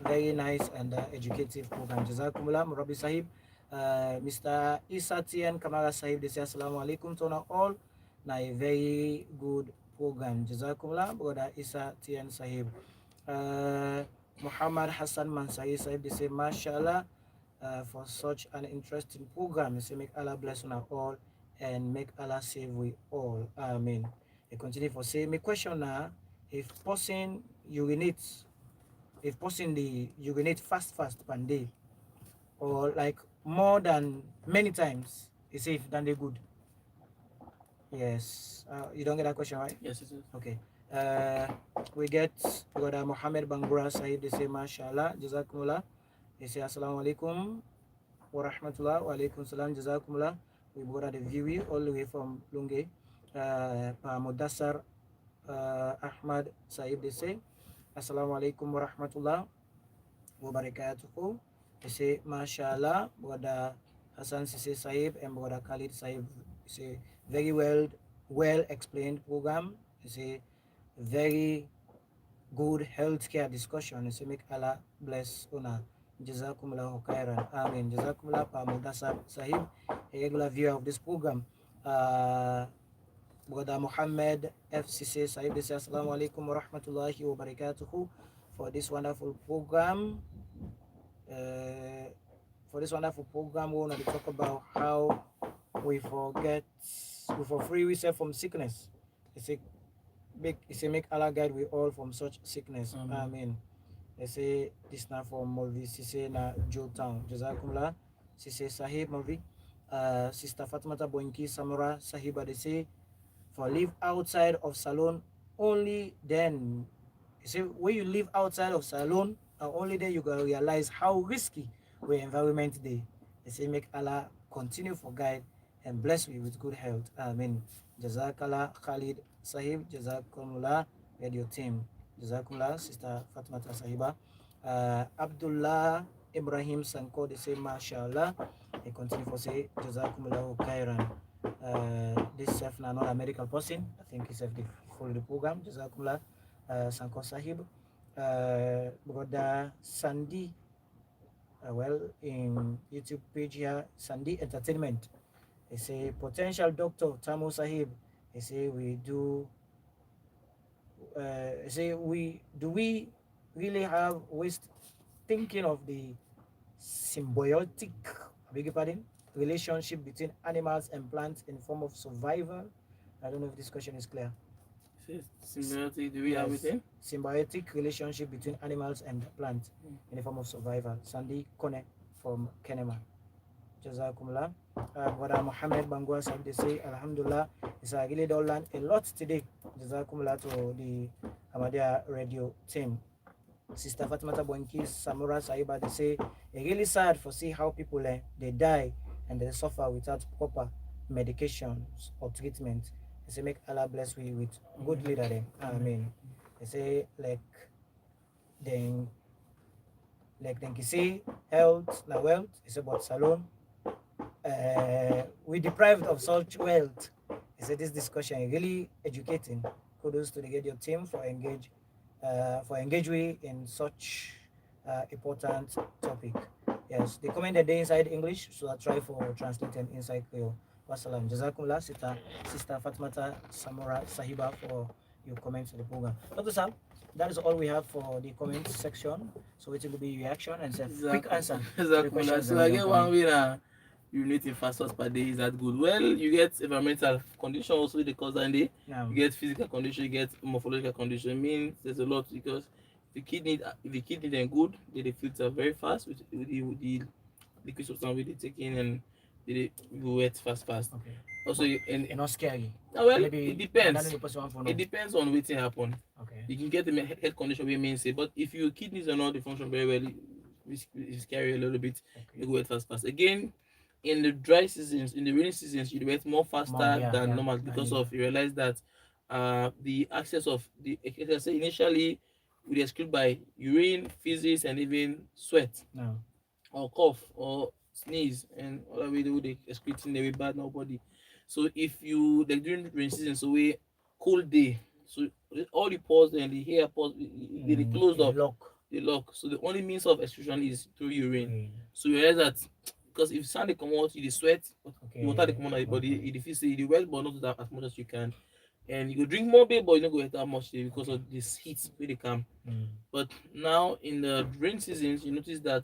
very nice and educative program. Jazakumullah, Murabi Sahib. Mr. Isa Tien Kamara Sahib, they say Assalamu alaikum to all. Na a very good program. Jazakumullah, brother Isa Tien Sahib. Muhammad Hassan Mansai Sahib, they say Mashallah for such an interesting program. They say make Allah bless on all and make Allah save we all. Amen. They continue for say, my question now, if person urinates, if person the urinate fast per day, or like more than many times, is safe than they good. Yes. You don't get that question, right? Yes, it is. Okay. We got Muhammad Bangura Sahib, they say Mashallah, Jazakumullah. They say Assalamu alaikum wa rahmatullah wa alaikum salam jazakumullah. We got the view all the way from Lunge. Mudassar Ahmad Sahib, they say Assalamu alaikum wa rahmatullah wa barakatuhu. They say Mashallah, brother Hassan Sisi Sahib and brother Khalid Sahib. They say very well explained program. They say very good healthcare discussion. They say make Allah bless una. Jazakumullah khairan. Amin. Jazakumullah pa Mudassar Sahib, a regular viewer of this program. Brother Muhammad FCC Sahib, they say Assalamu alaikum wa rahmatullahi wa barakatuhu for this wonderful program. For this wonderful program, we want to talk about how we for free we say from sickness. It's a make Allah guide we all from such sickness. Amen. They say this now from Molvi Sise na Joe Town. Jazakumullah. Sise Sahib Molvi. Sister Fatimata Boinki Samura Sahiba, they say for live outside of salon only then. You see, when you live outside of salon, only then you gonna realize how risky our environment they. They say make Allah continue for guide and bless you with good health. Amen. Jazakallah Khalid Sahib, Jazakumullah radio team. Jazakumullah Sister Fatimata Sahiba. Abdullah Ibrahim Sanko, they say Mashallah. They continue for say Jazakumullah Khairan. This self now not a medical person. I think he's the follow the program. Jazakumullah Sanko Sahib. Brother Sandy, well, in YouTube page here, Sandy Entertainment. They say potential doctor Tamu Sahib. They say we do. Say we really have waste thinking of the symbiotic, I beg your pardon, relationship between animals and plants in form of survival. I don't know if this question is clear. Symbiotic, do we have it? Symbiotic relationship between animals and plants in the form of survival. Sandy Kone from Kenema. Jazakumullah. Brother Muhammad Bangua Sahib, they say Alhamdulillah. I really don't learn a lot today. Jazakumullah to the Ahmadiyya radio team. Sister Fatimata Boinki Samura Sahiba, they say it's really sad for see how people they die and they suffer without proper medications or treatment. They say make Allah bless we with good leader them. Amen. They say like then you say health na wealth. It's about salon. We deprived of such wealth. They say this discussion is really educating. Kudos to the radio team for engage we in such important topic. Yes, they comment that they inside English, so I try for translating inside Creole. Wassalam. Jazakumullah, Sister Fatmata Samura Sahiba for your comments to the program. Dr. Sam, that is all we have for the comment section. So it will be reaction and quick answer. So I get one winner. Urinating fastest per day, is that good? Well, you get environmental condition also the cause and day. You get physical condition, you get morphological condition. It means there's a lot because if the kidney then good, they filter very fast with the liquid substance they take in and they go wet fast. Okay. Also, and not scary. Well, maybe it depends. It depends on what happen. Okay. You can get a health condition we mean say, but if your kidneys are not function very well, it's scary a little bit. Okay. You go wet fast. Again, in the dry seasons, in the rainy seasons, you wet more faster than normal because of you realize that the access of the initially we exclude by urine, feces, and even sweat, or cough or sneeze, and all we do they excreting the way bad nobody. So if you like during rainy season, so we cold day, so all the pores and the hair pores they closed up, they lock. So the only means of excretion is through urine. So you realize that because if sand they come out, you dey sweat, Okay. the water they come out of your body, you dey feel say you dey wet, but not that as much as you can. And you go drink more beer, but you don't go wet that much because of this heat where they come. But now in the rain seasons, you notice that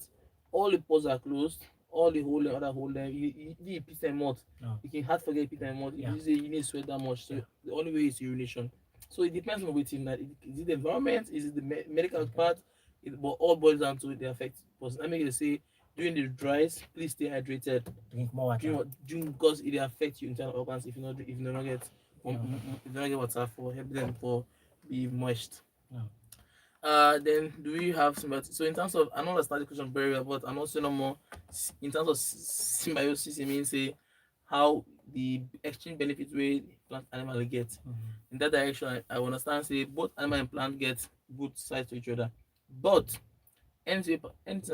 all the pores are closed, all the hole and other hole there. You pit them out. No. You can hard forget pit them out. Yeah. You need sweat that much. So the only way is urination. So it depends on which thing that is it the environment, is it the medical part, but all boils down to the effect. Because I mean, they say during the dries, please stay hydrated. Drink more water. Drink because it affects your internal organs if you don't get if you don't get water for help them for be moist. No. Then do we have symbiosis? So in terms of, I know I started the question very well, but I'm also no more in terms of symbiosis. It means say how the exchange benefits where plant animal get. In that direction, I understand say both animal and plant get good sides to each other, but anything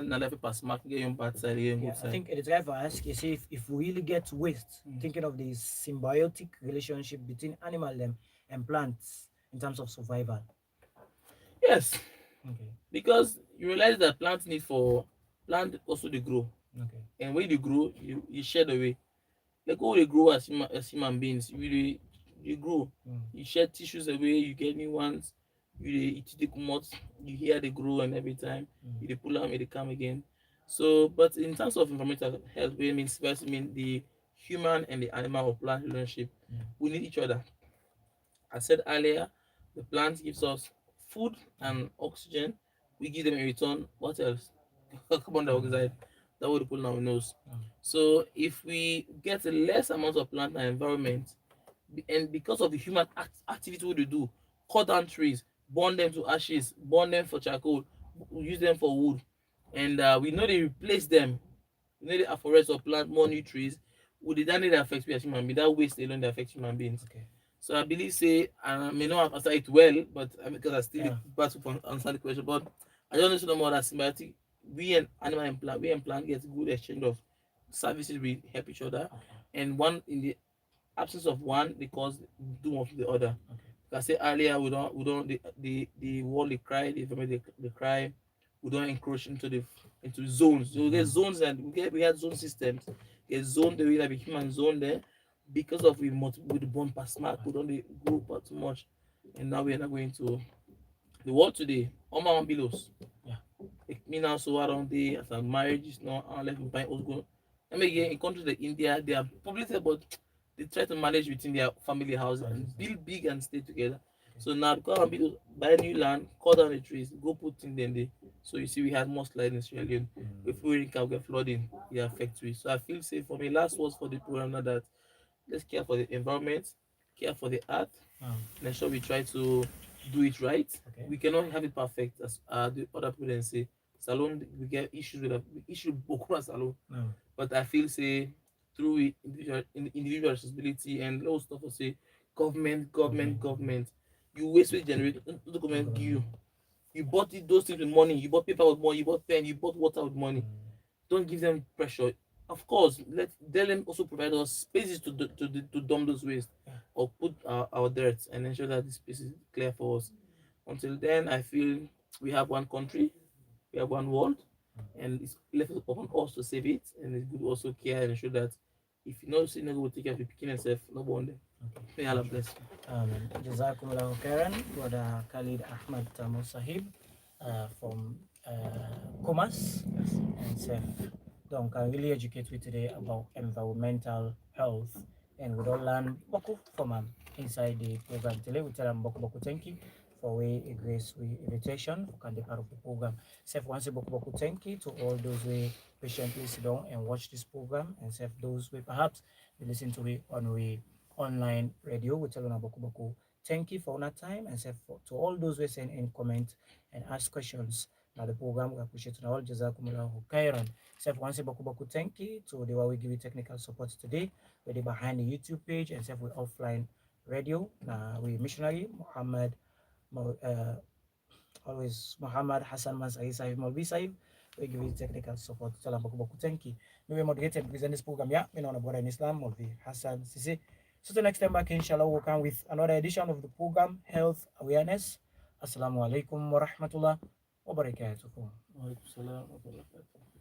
na life pass mark get your bad side, get your good I side. think it's right for ask you see if we really get waste, thinking of the symbiotic relationship between animal them and plants in terms of survival. Yes, Okay. because you realize that plant also they grow, Okay. and when they grow, you shed away. Like how they grow as human beings, you grow, you shed tissues away, you get new ones, they come out, you hear they grow, and every time you they pull them, they come again. So, but in terms of environmental health, we means first mean the human and the animal or plant relationship, we need each other. I said earlier, the plant gives us food and oxygen. We give them in return. What else? Carbon dioxide. That what we put in our nose. So if we get a less amount of plant and environment, and because of the human activity we do, cut down trees, burn them to ashes, burn them for charcoal, use them for wood, and we know they replace them. We know they afforest or plant more new trees. Would the damage that affects we as human beings? That waste alone that affects human beings. Okay. So I believe say, and I may not have answered it well, but because I still battle for answer the question, but I don't know so no more that symbiotic. We and animal and plant, we and plant get good exchange of services. We help each other, and one in the absence of one, they cause doom of the other. Okay. Like I said earlier, we don't the world they cry, the family they cry. We don't encroach into zones. So we get zones, and we had zone systems. Get zone the way that be human zone there because of we the born past mark, we don't grow up too much, and now we are not going to the world today. All my one billows. Yeah. Like me now, so around there as a marriage is not left me buying go. I mean, again, in countries like India, they are populated, but they try to manage within their family house and build big and stay together. Okay. So now go and build, buy new land, cut down the trees, go put in them there. So you see, we had more slide in Sierra Leone. If we can get flooding, it affects we. So I feel safe for me. Last words for the program now that let's care for the environment, care for the earth, and ensure we try to do it right. Okay. We cannot have it perfect as the other people then say. Salon, we get issues with issue Bokura Salon. But I feel say through individual responsibility and all stuff I say government. You waste with generate the government give you. You bought those things with money, you bought paper with money, you bought pen, you bought water with money. Don't give them pressure. Of course, let them also provide us spaces to dump those waste or put our dirt and ensure that the space is clear for us. Until then, I feel we have one country, we have one world, and it's left upon us to save it. And it's good also care and ensure that if you know say no go take care of your pikin and self, no one there. May Allah bless you. Jazakumullahu khairan, Brother Khalid Ahmad Tamo Sahib from Kumas and Sef. Donc, I really educate you today about environmental health, and we don't learn boku from inside the program today. We tell them boku thank you for we a grace we invitation for can be part of the program. Sef once a boku thank you to all those we patiently sit down and watch this program, and sef those we perhaps we listen to it on we online radio. We tell them boku thank you for that time, and sef to all those we send in comment and ask questions. Now the program we appreciate all. Jazakumullahu khairan. Sef once boku thank you to the way we give you technical support today. We're behind the YouTube page, and sef we offline radio. Now we missionary Muhammad always Muhammad Hassan Masai Sahib Malvi Sahib. We give you technical support. Salam boku thank you. We moderated present this program. Yeah, me know brother in Islam Malvi Hassan Sisi. So the next time back, inshallah, we'll come with another edition of the program Health Awareness. Assalamu alaikum wa rahmatullah wa barakatuh. Wa alaikum salam wa barakatuh.